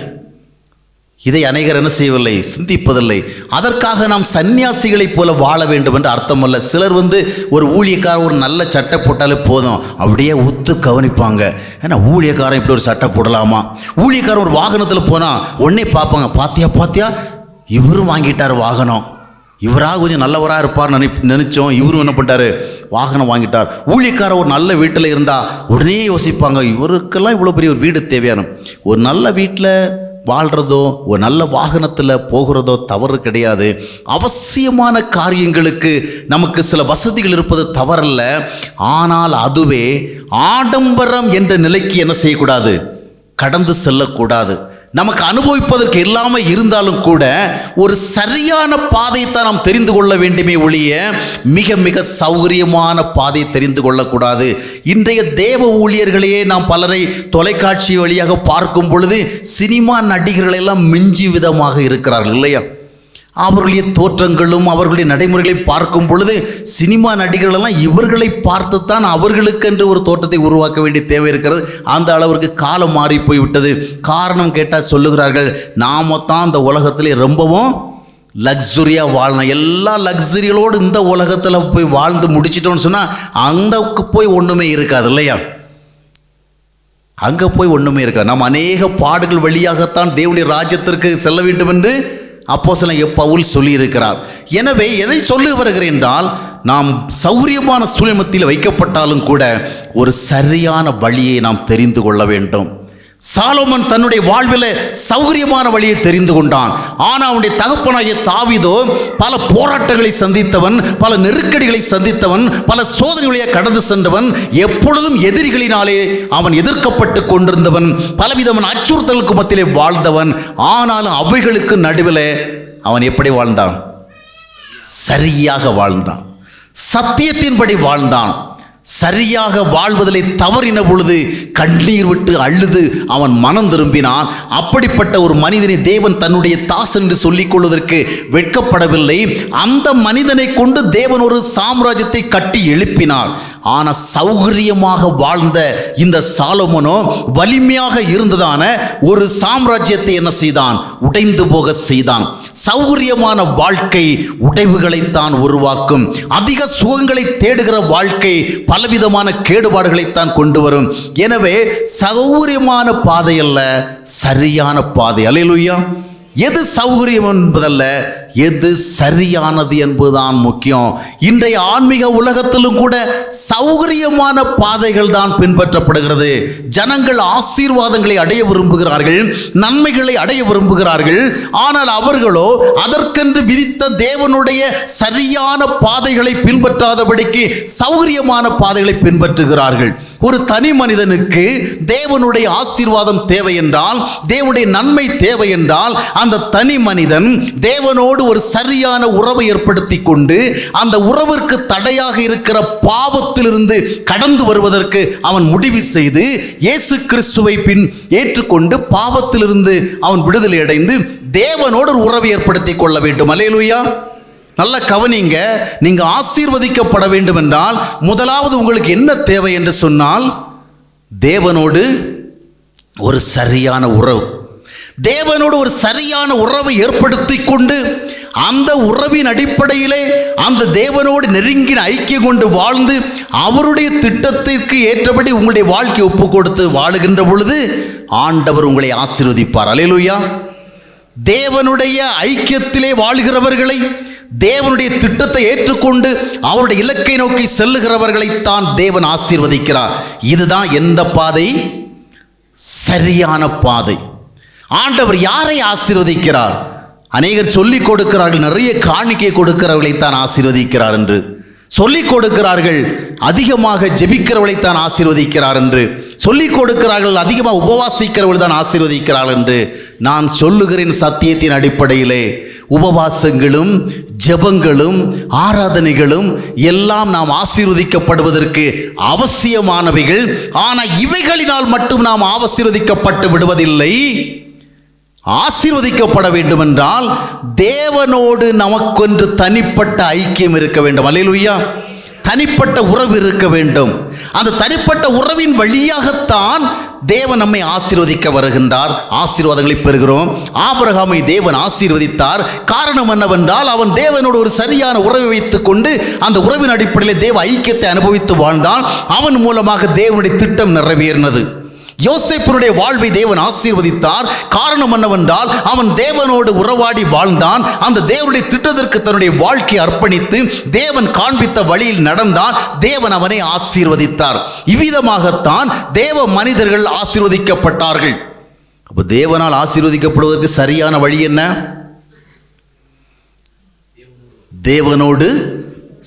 இதை அநேகர் என்ன செய்யவில்லை, சிந்திப்பதில்லை. அதற்காக நாம் சன்னியாசிகளைப் போல வாழ வேண்டும் என்று அர்த்தம் அல்ல. சிலர் ஒரு ஊழியக்காரர் ஒரு நல்ல சட்டை போட்டாலே போதும், அப்படியே உத்து கவனிப்பாங்க. ஏன்னா ஊழியக்காரன் இப்படி ஒரு சட்டை போடலாமா? ஊழியக்காரன் ஒரு வாகனத்தில் போனால் உடனே பார்ப்பாங்க, பாத்தியா இவரும் வாங்கிட்டார் வாகனம், இவராக கொஞ்சம் நல்லவராக இருப்பார் நினைச்சோம், இவரும் என்ன பண்ணிட்டாரு, வாகனம் வாங்கிட்டார். ஊழியக்காரர் ஒரு நல்ல வீட்டில் இருந்தால் உடனே யோசிப்பாங்க, இவருக்கெல்லாம் இவ்வளோ பெரிய ஒரு வீடு தேவையான. ஒரு நல்ல வீட்டில் வாழ்கிறதோ ஒரு நல்ல வாகனத்தில் போகிறதோ தவறு கிடையாது. அவசியமான காரியங்களுக்கு நமக்கு சில வசதிகள் இருப்பது தவறல்ல. ஆனால் அதுவே ஆடம்பரம் என்ற நிலைக்கு என்ன செய்யக்கூடாது, கடந்து செல்லக்கூடாது. நமக்கு அனுபவிப்பதற்கு எல்லாமே இருந்தாலும் கூட ஒரு சரியான பாதையைத்தான் நாம் தெரிந்து கொள்ள வேண்டுமே ஒழிய மிக மிக சௌகரியமான பாதையை தெரிந்து கொள்ளக்கூடாது. இன்றைய தேவ ஊழியர்களையே நாம் பலரை தொலைக்காட்சி வழியாக பார்க்கும் பொழுது சினிமா நடிகர்களெல்லாம் மிஞ்சி விதமாக இருக்கிறார்கள் இல்லையா? அவர்களுடைய தோற்றங்களும் அவர்களுடைய நடைமுறைகளை பார்க்கும் பொழுது சினிமா நடிகர்களெல்லாம் இவர்களை பார்த்துத்தான் அவர்களுக்கென்று ஒரு தோற்றத்தை உருவாக்க வேண்டிய தேவை இருக்கிறது. அந்த அளவிற்கு காலம் மாறி போய்விட்டது. காரணம் கேட்டால் சொல்லுகிறார்கள், நாம தான் இந்த உலகத்திலே ரொம்பவும் லக்ஸுரியாக வாழணும், எல்லா லக்ஸுரிகளோடு இந்த உலகத்தில் போய் வாழ்ந்து முடிச்சிட்டோம்னு சொன்னால் அங்கே போய் ஒன்றுமே இருக்காது இல்லையா? அங்கே போய் ஒன்றுமே இருக்காது. நாம் அநேக பாடுகள் வழியாகத்தான் தேவனுடைய ராஜ்யத்திற்கு செல்ல வேண்டும் என்று அப்போஸ்தலன் பவுல் சொல்லியிருக்கிறார். எனவே எதை சொல்லி வருகிறேன் என்றால், நாம் சௌரியமான சூழ்நிலையில் வைக்கப்பட்டாலும் கூட ஒரு சரியான வழியை நாம் தெரிந்து கொள்ள வேண்டும். சாலோமன் தன்னுடைய வாழ்வில் சௌகரியமான வழியை தெரிந்து கொண்டான். ஆனால் அவனுடைய தகப்பனாகிய தாவீதோ பல போராட்டங்களை சந்தித்தவன், பல நெருக்கடிகளை சந்தித்தவன், பல சோதனைகளை கடந்து சென்றவன், எப்பொழுதும் எதிரிகளினாலே அவன் எதிர்க்கப்பட்டு கொண்டிருந்தவன், பலவிதமான அச்சுறுத்தலுக்கு மத்தியிலே வாழ்ந்தவன். ஆனாலும் அவைகளுக்கு நடுவில் அவன் எப்படி வாழ்ந்தான்? சரியாக வாழ்ந்தான், சத்தியத்தின்படி வாழ்ந்தான். சரியாக வாழ்வதிலே தவறின பொழுது கண்ணீர் விட்டு அழுது அவன் மனம் திரும்பினான். அப்படிப்பட்ட ஒரு மனிதனை தேவன் தன்னுடைய தாசன் என்று சொல்லிக் கொள்வதற்கு வெட்கப்படவில்லை. அந்த மனிதனை கொண்டு தேவன் ஒரு சாம்ராஜ்யத்தை கட்டி எழுப்பினார். ஆனா சௌகரியமாக வாழ்ந்த இந்த சாலமோனோ வலிமையாக இருந்ததான ஒரு சாம்ராஜ்யத்தை என்ன செய்தான்? உடைந்து போக செய்தான். சௌகரியமான வாழ்க்கை உடைவுகளைத்தான் உருவாக்கும். அதிக சுகங்களை தேடுகிற வாழ்க்கை பலவிதமான கேடுபாடுகளைத்தான் கொண்டு வரும். எனவே சௌகரியமான பாதை அல்ல, சரியான பாதை. அல்லேலூயா. எது சௌகரியம் என்பதல்ல, எது சரியானது என்பதுதான் முக்கியம். இன்றைய ஆன்மீக உலகத்திலும் கூட சௌகரியமான பாதைகள் தான் பின்பற்றப்படுகிறது. ஜனங்கள் ஆசீர்வாதங்களை அடைய விரும்புகிறார்கள், நன்மைகளை அடைய விரும்புகிறார்கள். ஆனால் அவர்களோ அதற்கென்று விதித்த தேவனுடைய சரியான பாதைகளை பின்பற்றாதபடிக்கு சௌகரியமான பாதைகளை பின்பற்றுகிறார்கள். ஒரு தனி மனிதனுக்கு தேவனுடைய ஆசீர்வாதம் தேவை என்றால், தேவனுடைய நன்மை தேவை என்றால், அந்த தனி மனிதன் தேவனோடு ஒரு சரியான உறவை ஏற்படுத்தி கொண்டு அந்த உறவிற்கு தடையாக இருக்கிற பாவத்திலிருந்து கடந்து வருவதற்கு அவன் முடிவு செய்து இயேசு கிறிஸ்துவை பின் ஏற்றுக்கொண்டு பாவத்திலிருந்து அவன் விடுதலை அடைந்து தேவனோடு ஒரு உறவை ஏற்படுத்தி கொள்ள வேண்டும். அல்லேலூயா. நல்ல கவனிங்க. நீங்க ஆசீர்வதிக்கப்பட வேண்டும் என்றால் முதலாவது உங்களுக்கு என்ன தேவை என்று சொன்னால், தேவனோடு ஒரு சரியான உறவு. தேவனோடு ஒரு சரியான உறவை ஏற்படுத்தி கொண்டு அந்த உறவின் அடிப்படையிலே அந்த தேவனோடு நெருங்கின ஐக்கியம் கொண்டு வாழ்ந்து அவருடைய திட்டத்திற்கு ஏற்றபடி உங்களுடைய வாழ்க்கை ஒப்பு கொடுத்து வாழுகின்ற பொழுது ஆண்டவர் உங்களை ஆசீர்வதிப்பார். அல்லேலூயா. தேவனுடைய ஐக்கியத்திலே வாழ்கிறவர்களை, தேவனுடைய திட்டத்தை ஏற்றுக்கொண்டு அவருடைய இலக்கை நோக்கி செல்லுகிறவர்களைத்தான் தேவன் ஆசீர்வதிக்கிறார். இதுதான் எந்த பாதை? சரியான பாதை. ஆண்டவர் யாரை ஆசீர்வதிக்கிறார்? அநேகர் சொல்லிக் கொடுக்கிறார்கள், நிறைய காணிக்கை கொடுக்கிறவர்களைத்தான் ஆசீர்வதிக்கிறார் என்று சொல்லிக் கொடுக்கிறார்கள். அதிகமாக ஜெபிக்கிறவர்களைத்தான் ஆசீர்வதிக்கிறார் என்று சொல்லிக் கொடுக்கிறார்கள். அதிகமாக உபவாசிக்கிறவர்கள் தான் ஆசீர்வதிக்கிறார்கள் என்று நான் சொல்லுகிறேன். சத்தியத்தின் அடிப்படையிலே உபவாசங்களும் ஜெபங்களும் ஆராதனைகளும் எல்லாம் நாம் ஆசீர்வதிக்கப்படுவதற்கு அவசியமானவைகள். ஆனால் இவைகளினால் மட்டும் நாம் ஆசீர்வதிக்கப்பட்டு விடுவதில்லை. ஆசீர்வதிக்கப்பட வேண்டும் என்றால் தேவனோடு நமக்கொன்று தனிப்பட்ட ஐக்கியம் இருக்க வேண்டும். அல்லேலூயா. தனிப்பட்ட உறவு இருக்க வேண்டும். அந்த தனிப்பட்ட உறவின் வழியாகத்தான் தேவன் நம்மை ஆசீர்வதிக்க வருகின்றார். ஆசீர்வாதங்களை பெறுகிறோம். ஆபிரகாமை தேவன் ஆசீர்வதித்தார். காரணம் என்னவென்றால் அவன் தேவனோடு ஒரு சரியான உறவை வைத்துக் கொண்டு அந்த உறவின் அடிப்படையில் தேவ ஐக்கியத்தை அனுபவித்து வாழ்ந்தான். அவன் மூலமாக தேவனுடைய திட்டம் நிறைவேறினது. யோசேப்பினுடைய வாழ்வை தேவன் ஆசீர்வதித்தார். காரணம் என்னவென்றால் அவன் தேவனோடு உறவாடி வாழ்ந்தான். அந்த தேவனுடைய திட்டத்திற்கு தன்னுடைய வாழ்க்கையை அர்ப்பணித்து தேவன் காண்பித்த வழியில் நடந்தான். தேவன் அவனை ஆசீர்வதித்தார். இவ்விதமாகத்தான் தேவ மனிதர்கள் ஆசீர்வதிக்கப்பட்டார்கள். அப்போ தேவனால் ஆசீர்வதிக்கப்படுவதற்கு சரியான வழி என்ன? தேவனோடு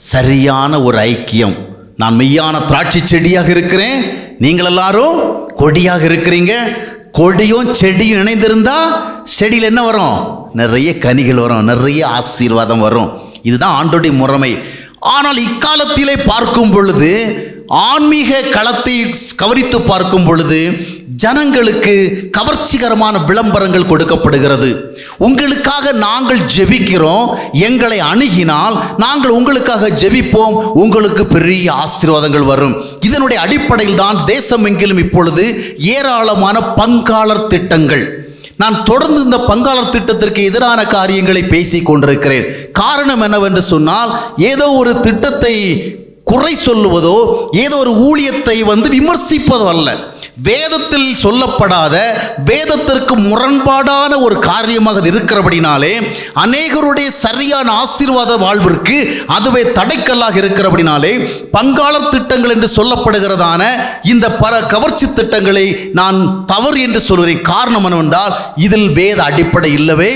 சரியான ஒரு ஐக்கியம். நான் மெய்யான திராட்சை செடியாக இருக்கிறேன், நீங்கள் எல்லாரும் கொடியாக இருக்கிறீங்க. கொடியும் செடியும் இணைந்திருந்தா செடியில் என்ன வரும்? நிறைய கனிகள் வரும், நிறைய ஆசீர்வாதம் வரும். இதுதான் ஆண்டோடைய முறைமை. ஆனால் இக்காலத்திலே பார்க்கும் பொழுது, ஆன்மீக களத்தை கவனித்து பார்க்கும் பொழுது ஜனங்களுக்கு கவர்ச்சிகரமான விளம்பரங்கள் கொடுக்கப்படுகிறது. உங்களுக்காக நாங்கள் ஜெபிக்கிறோம், எங்களை அணுகினால் நாங்கள் உங்களுக்காக ஜெபிப்போம், உங்களுக்கு பெரிய ஆசீர்வாதங்கள் வரும். இதனுடைய அடிப்படையில் தான் தேசம் எங்கிலும் இப்பொழுது ஏராளமான பங்காளர் திட்டங்கள். நான் தொடர்ந்து இந்த பங்காளர் திட்டத்திற்கு எதிரான காரியங்களை பேசி கொண்டிருக்கிறேன். காரணம் என்னவென்று சொன்னால், ஏதோ ஒரு திட்டத்தை குறை சொல்லுவதோ ஏதோ ஒரு ஊழியத்தை விமர்சிப்பதோ அல்ல. வேதத்தில் சொல்லப்படாத, வேதத்திற்கு முரண்பாடான ஒரு காரியமாக அது இருக்கிறபடினாலே அநேகருடைய சரியான ஆசீர்வாத வாழ்விற்கு அதுவே தடைக்கல்லாக இருக்கிறபடினாலே பங்காளர் திட்டங்கள் என்று சொல்லப்படுகிறதான இந்த கவர்ச்சி திட்டங்களை நான் தவறு என்று சொல்கிறேன். காரணம் என்னவென்றால் இதில் வேத அடிப்படை இல்லவே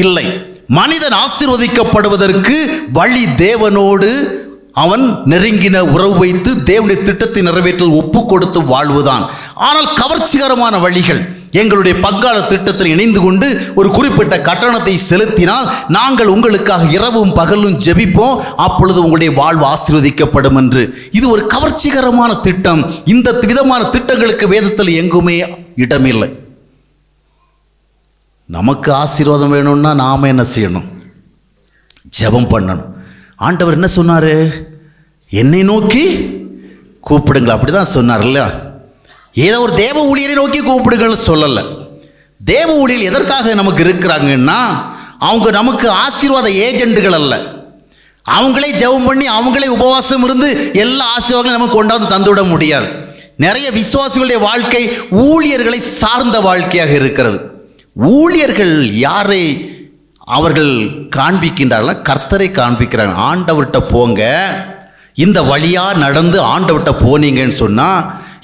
இல்லை. மனிதன் ஆசீர்வதிக்கப்படுவதற்கு வழி தேவனோடு அவன் நெருங்கின உறவு வைத்து தேவனுடைய திட்டத்தை நிறைவேற்ற ஒப்பு கொடுத்து வாழ்வுதான். ஆனால் கவர்ச்சிகரமான வழிகள், எங்களுடைய பங்காளர் திட்டத்தில் இணைந்து கொண்டு ஒரு குறிப்பிட்ட கட்டணத்தை செலுத்தினால் நாங்கள் உங்களுக்காக இரவும் பகலும் ஜெபிப்போம், அப்பொழுது உங்களுடைய வாழ்வு ஆசீர்வதிக்கப்படும் என்று. இது ஒரு கவர்ச்சிகரமான திட்டம். இந்த விதமான திட்டங்களுக்கு வேதத்தில் எங்குமே இடமில்லை. நமக்கு ஆசீர்வாதம் வேணும்னா நாம் என்ன செய்யணும்? ஜெபம் பண்ணணும். ஆண்டவர் என்ன சொன்னார்? என்னை நோக்கி கூப்பிடுங்கள், அப்படி தான் சொன்னார் இல்லையா? ஏதோ ஒரு தேவ ஊழியரை நோக்கி கூப்பிடுங்கள் சொல்லலை. தேவ ஊழியர் எதற்காக நமக்கு இருக்கிறாங்கன்னா, அவங்க நமக்கு ஆசீர்வாத ஏஜென்ட்டுகள் அல்ல. அவங்களே ஜெபம் பண்ணி அவங்களே உபவாசம் இருந்து எல்லா ஆசீர்வாதங்களும் நமக்கு கொண்டாந்து தந்துவிட முடியாது. நிறைய விசுவாசிகளுடைய வாழ்க்கை ஊழியர்களை சார்ந்த வாழ்க்கையாக இருக்கிறது. ஊழியர்கள் யாரை அவர்கள் காண்பிக்கின்றார்கள்? கர்த்தரை காண்பிக்கிறாங்க. ஆண்டவர்கிட்ட போங்க, இந்த வழியாக நடந்து ஆண்டவர்கிட்ட போனீங்கன்னு சொன்னால்,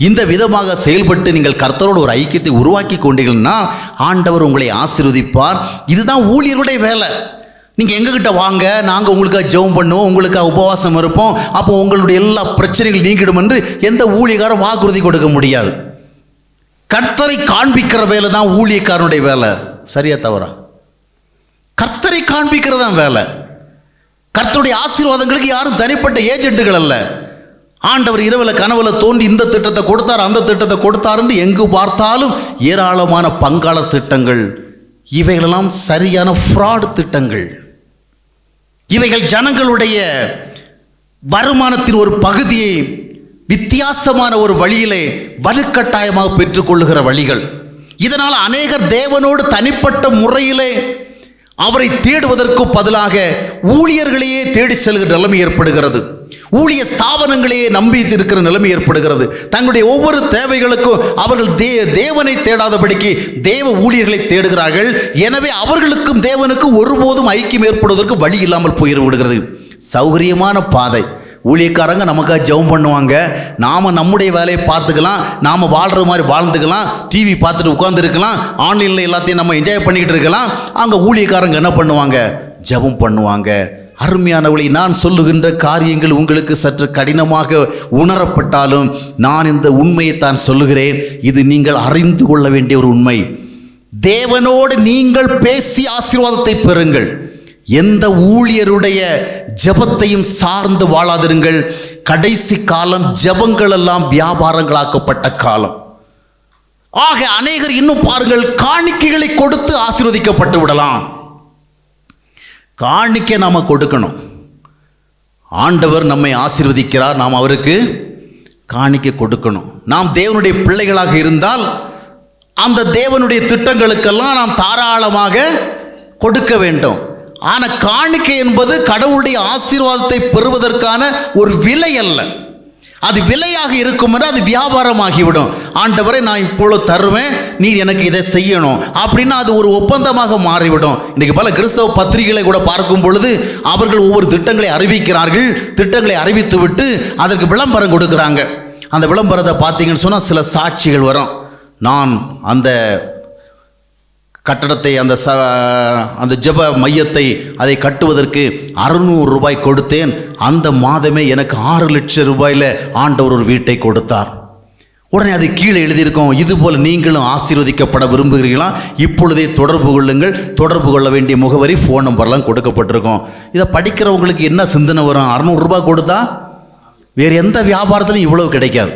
இந்த விதமாக செயல்பட்டு நீங்கள் கர்த்தரோடு ஒரு ஐக்கியத்தை உருவாக்கி கொண்டீங்கன்னா ஆண்டவர் உங்களை ஆசீர்வதிப்பார். இதுதான் ஊழியர்களுடைய வேலை. நீங்கள் எங்ககிட்ட வாங்க, நாங்கள் உங்களுக்காக ஜெபம் பண்ணுவோம், உங்களுக்காக உபவாசம் இருப்போம், அப்போ உங்களுடைய எல்லா பிரச்சனைகள் நீங்கிடும் என்று எந்த ஊழியக்காரும் வாக்குறுதி கொடுக்க முடியாது. கர்த்தரை காண்பிக்கிற வேலை தான் ஊழியக்காரனுடைய வேலை. சரியா தவறா? கர்த்தரை காண்பிக்கிறதான் வேலை. கர்த்தருடைய ஆசீர்வாதங்களுக்கு யாரும் தனிப்பட்ட ஏஜென்ட்டுகள் அல்ல. ஆண்டவர் இரவில் கனவுல தோன்றி இந்த திட்டத்தை கொடுத்தார், அந்த திட்டத்தை கொடுத்தாருன்னு எங்கு பார்த்தாலும் ஏராளமான பங்காளர் திட்டங்கள். இவைகளெல்லாம் சரியான ஃப்ராட் திட்டங்கள். இவைகள் ஜனங்களுடைய வருமானத்தின் ஒரு பகுதியை வித்தியாசமான ஒரு வழியிலே வலுக்கட்டாயமாக பெற்றுக்கொள்ளுகிற வழிகள். இதனால் அநேகர் தேவனோடு தனிப்பட்ட முறையிலே அவரை தேடுவதற்கு பதிலாக ஊழியர்களையே தேடி செல்கிற நிலைமை ஏற்படுகிறது. ஊழிய ஸ்தாபனங்களையே நம்பி இருக்கிற நிலைமை ஏற்படுகிறது. தங்களுடைய ஒவ்வொரு தேவைகளுக்கும் அவர்கள் தேவனை தேடாதபடிக்கு தேவ ஊழியர்களை தேடுகிறார்கள். எனவே அவர்களுக்கும் தேவனுக்கும் ஒருபோதும் ஐக்கியம் ஏற்படுவதற்கு வழி இல்லாமல் போய்விடுகிறது. சௌகரியமான பாதை. ஊழியக்காரங்க நமக்காக ஜெபம் பண்ணுவாங்க, நாம் நம்முடைய வேலையை பார்த்துக்கலாம், நாம் வாழ்கிற மாதிரி வாழ்ந்துக்கலாம், டிவி பார்த்துட்டு உட்காந்துருக்கலாம், ஆன்லைனில் எல்லாத்தையும் நம்ம என்ஜாய் பண்ணிக்கிட்டு இருக்கலாம். அங்கே ஊழியக்காரங்க என்ன பண்ணுவாங்க? ஜெபம் பண்ணுவாங்க. அருமையானவளை, நான் சொல்லுகின்ற காரியங்கள் உங்களுக்கு சற்று கடினமாக உணரப்பட்டாலும் நான் இந்த உண்மையை தான் சொல்லுகிறேன். இது நீங்கள் அறிந்து கொள்ள வேண்டிய ஒரு உண்மை. தேவனோடு நீங்கள் பேசி ஆசீர்வாதத்தை பெறுங்கள். எந்த ஊழியருடைய ஜெபத்தையும் சார்ந்து வாழாதிருங்கள். கடைசி காலம் ஜெபங்கள் எல்லாம் வியாபாரங்களாக்கப்பட்ட காலம். ஆக அநேகர் இன்னும் பாருங்கள், காணிக்கைகளை கொடுத்து ஆசீர்வதிக்கப்பட்டு விடலாம். காணிக்கை நாம் கொடுக்கணும். ஆண்டவர் நம்மை ஆசீர்வதிக்கிறார், நாம் அவருக்கு காணிக்கை கொடுக்கணும். நாம் தேவனுடைய பிள்ளைகளாக இருந்தால் அந்த தேவனுடைய திட்டங்களுக்கெல்லாம் நாம் தாராளமாக கொடுக்க வேண்டும். ஆனால் காணிக்கை என்பது கடவுளுடைய ஆசீர்வாதத்தை பெறுவதற்கான ஒரு விலை அல்ல. அது விலையாக இருக்கும் என்று அது வியாபாரமாகிவிடும். ஆண்டவரை நான் இப்பொழுது தருவேன், நீர் எனக்கு இதை செய்யணும் அப்படின்னா அது ஒரு ஒப்பந்தமாக மாறிவிடும். இன்றைக்கு பல கிறிஸ்தவ பத்திரிகைகளை கூட பார்க்கும் பொழுது அவர்கள் ஒவ்வொரு திட்டங்களை அறிவிக்கிறார்கள். திட்டங்களை அறிவித்து விட்டு அதற்கு விளம்பரம் கொடுக்குறாங்க. அந்த விளம்பரத்தை பார்த்தீங்கன்னு சொன்னால் சில சாட்சிகள் வரும். நான் அந்த கட்டடத்தை அந்த ஜெப மையத்தை அதை கட்டுவதற்கு 600 ரூபாய் கொடுத்தேன். அந்த மாதமே எனக்கு 6 லட்சம் ரூபாயில் ஆண்டவர் ஒரு வீட்டை கொடுத்தார். உடனே அது கீழே எழுதியிருக்கோம், இதுபோல் நீங்களும் ஆசீர்வதிக்கப்பட விரும்புகிறீர்களா? இப்பொழுதே தொடர்பு கொள்ளுங்கள். தொடர்பு கொள்ள வேண்டிய முகவரி, ஃபோன் நம்பர்லாம் கொடுக்கப்பட்டிருக்கோம். இதை படிக்கிறவங்களுக்கு என்ன சிந்தனை வரும்? 600 ரூபாய் கொடுத்தா வேறு எந்த வியாபாரத்திலும் இவ்வளவு கிடைக்காது.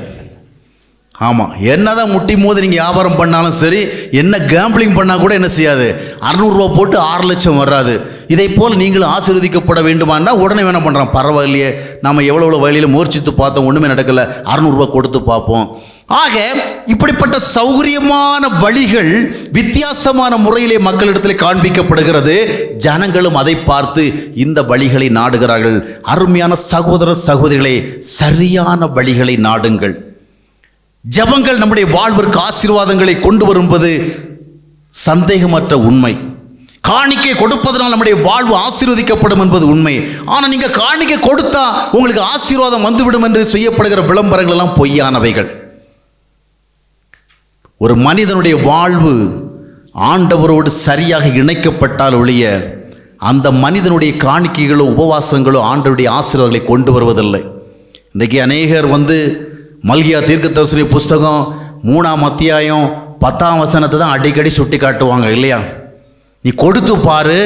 ஆமாம், என்னதான் முட்டி மோதி நீங்கள் வியாபாரம் பண்ணாலும் சரி, என்ன கேம்பிளிங் பண்ணால் கூட என்ன செய்யாது, 600 ரூபா போட்டு 6 லட்சம் வராது. இதை போல் நீங்களும் ஆசீர்வதிக்கப்பட வேண்டுமானா உடனே என்ன பண்ணுறோம்? பரவாயில்லையே, நம்ம எவ்வளோ வழியில் முயற்சித்து பார்த்தோம், ஒன்றுமே நடக்கலை, 600 ரூபா கொடுத்து பார்ப்போம். ஆக இப்படிப்பட்ட சௌகரியமான வழிகள் வித்தியாசமான முறையிலே மக்களிடத்தில் காண்பிக்கப்படுகிறது. ஜனங்களும் அதை பார்த்து இந்த வழிகளை நாடுகிறார்கள். அருமையான சகோதர சகோதரிகளே, சரியான வழிகளை நாடுங்கள். ஜெபங்கள் நம்முடைய வாழ்விற்கு ஆசீர்வாதங்களை கொண்டு வரும்போது சந்தேகமற்ற உண்மை. காணிக்கை கொடுப்பதனால் நம்முடைய வாழ்வு ஆசீர்வதிக்கப்படும் என்பது உண்மை. ஆனால் நீங்கள் காணிக்கை கொடுத்தா உங்களுக்கு ஆசீர்வாதம் வந்துவிடும் என்று செய்யப்படுகிற விளம்பரங்கள் எல்லாம் பொய்யானவைகள். ஒரு மனிதனுடைய வாழ்வு ஆண்டவரோடு சரியாக இணைக்கப்பட்டால் ஒழிய அந்த மனிதனுடைய காணிக்கைகளோ உபவாசங்களோ ஆண்டவருடைய ஆசீர்வாதங்களை கொண்டு வருவதில்லை. இன்றைக்கி அநேகர் மல்கியா தீர்க்கதரிசன புஸ்தகம் 3ஆம் அத்தியாயம் 10ஆம் வசனத்தை தான் அடிக்கடி சுட்டி காட்டுவாங்க இல்லையா? நீ கொடுத்து பாரு,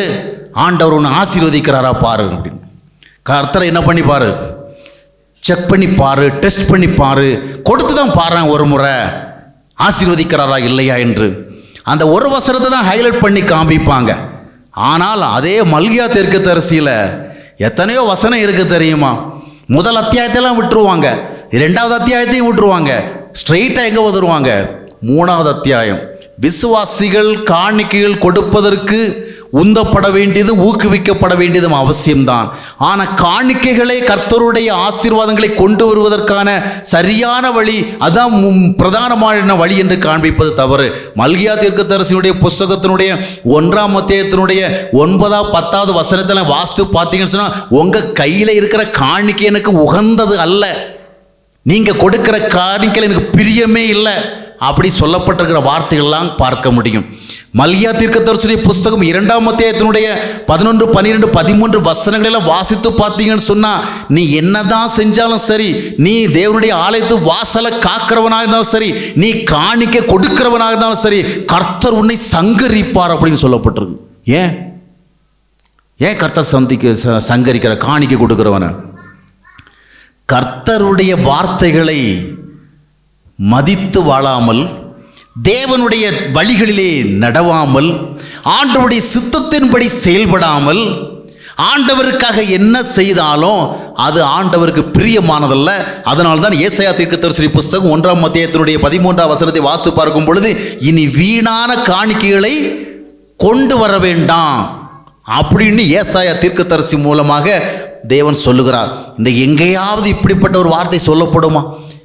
ஆண்டவர் உன்னை ஆசீர்வதிக்கிறாரா பாரு அப்படின்னு. கர்த்தரை என்ன பண்ணி பாரு, செக் பண்ணி பாரு, டெஸ்ட் பண்ணி பாரு, கொடுத்து தான் பாரு ஒரு முறை ஆசீர்வதிக்கிறாரா இல்லையா என்று. அந்த ஒரு வசனத்தை தான் ஹைலைட் பண்ணி காமிப்பாங்க. ஆனால் அதே மல்கியா தீர்க்கதரிசியில் எத்தனையோ வசனம் இருக்கு தெரியுமா? முதல் அத்தியாயத்தெல்லாம் விட்டுருவாங்க, 2வது அத்தியாயத்தையும் விட்டுருவாங்க, ஸ்ட்ரெயிட்டாக எங்கே வந்துடுவாங்க? 3வது அத்தியாயம். விசுவாசிகள் காணிக்கைகள் கொடுப்பதற்கு உந்தப்பட வேண்டியது, ஊக்குவிக்கப்பட வேண்டியதும் அவசியம்தான். ஆனால் காணிக்கைகளே கர்த்தருடைய ஆசீர்வாதங்களை கொண்டு வருவதற்கான சரியான வழி, அதான் பிரதானமான வழி என்று காண்பிப்பது தவறு. மல்கியா தீர்க்கதரிசியுடைய புஸ்தகத்தினுடைய 1ஆம் அத்தியாயத்தினுடைய 9, 10வது வசனத்தில் வாஸ்து பார்த்தீங்கன்னு சொன்னால், உங்கள் கையில் இருக்கிற காணிக்கை எனக்கு உகந்தது அல்ல, நீங்கள் கொடுக்கிற காணிக்கையில் எனக்கு பிரியமே இல்லை, அப்படி சொல்லப்பட்டிருக்கிற வார்த்தைகள்லாம் பார்க்க முடியும். மல்கியா தீர்க்கதரிசியுடைய புஸ்தகம் 2ஆம் அத்தியாயத்தினுடைய 11, 12, 13 வசனங்களெல்லாம் வாசித்து பார்த்தீங்கன்னு சொன்னால், நீ என்னதான் செஞ்சாலும் சரி, நீ தேவனுடைய ஆலயத்து வாசலை காக்கிறவனாக இருந்தாலும் சரி, நீ காணிக்கை கொடுக்கிறவனாக இருந்தாலும் சரி, கர்த்தர் உன்னை சங்கரிப்பார் அப்படின்னு சொல்லப்பட்டிருக்கு. ஏன் கர்த்தர் சங்கரிக்கிற காணிக்கை கொடுக்கிறவன? கர்த்தருடைய வார்த்தைகளை மதித்து வாழாமல், தேவனுடைய வழிகளிலே நடவாமல், ஆண்டவருடைய சித்தத்தின்படி செயல்படாமல், ஆண்டவருக்காக என்ன செய்தாலும் அது ஆண்டவருக்கு பிரியமானதல்ல. அதனால தான் ஏசாயா தீர்க்கதரிசி புஸ்தகம் 1ஆம் அத்தியாயத்தினுடைய 13ஆம் வசனத்தை வாசித்து பார்க்கும் பொழுது, இனி வீணான காணிக்கைகளை கொண்டு வர வேண்டாம் அப்படின்னு ஏசாயா தீர்க்கதரிசி மூலமாக தேவன் சொல்லுகிறார். இந்த எங்கேயாவது இப்படிப்பட்ட ஒரு வார்த்தை சொல்லப்படுமா?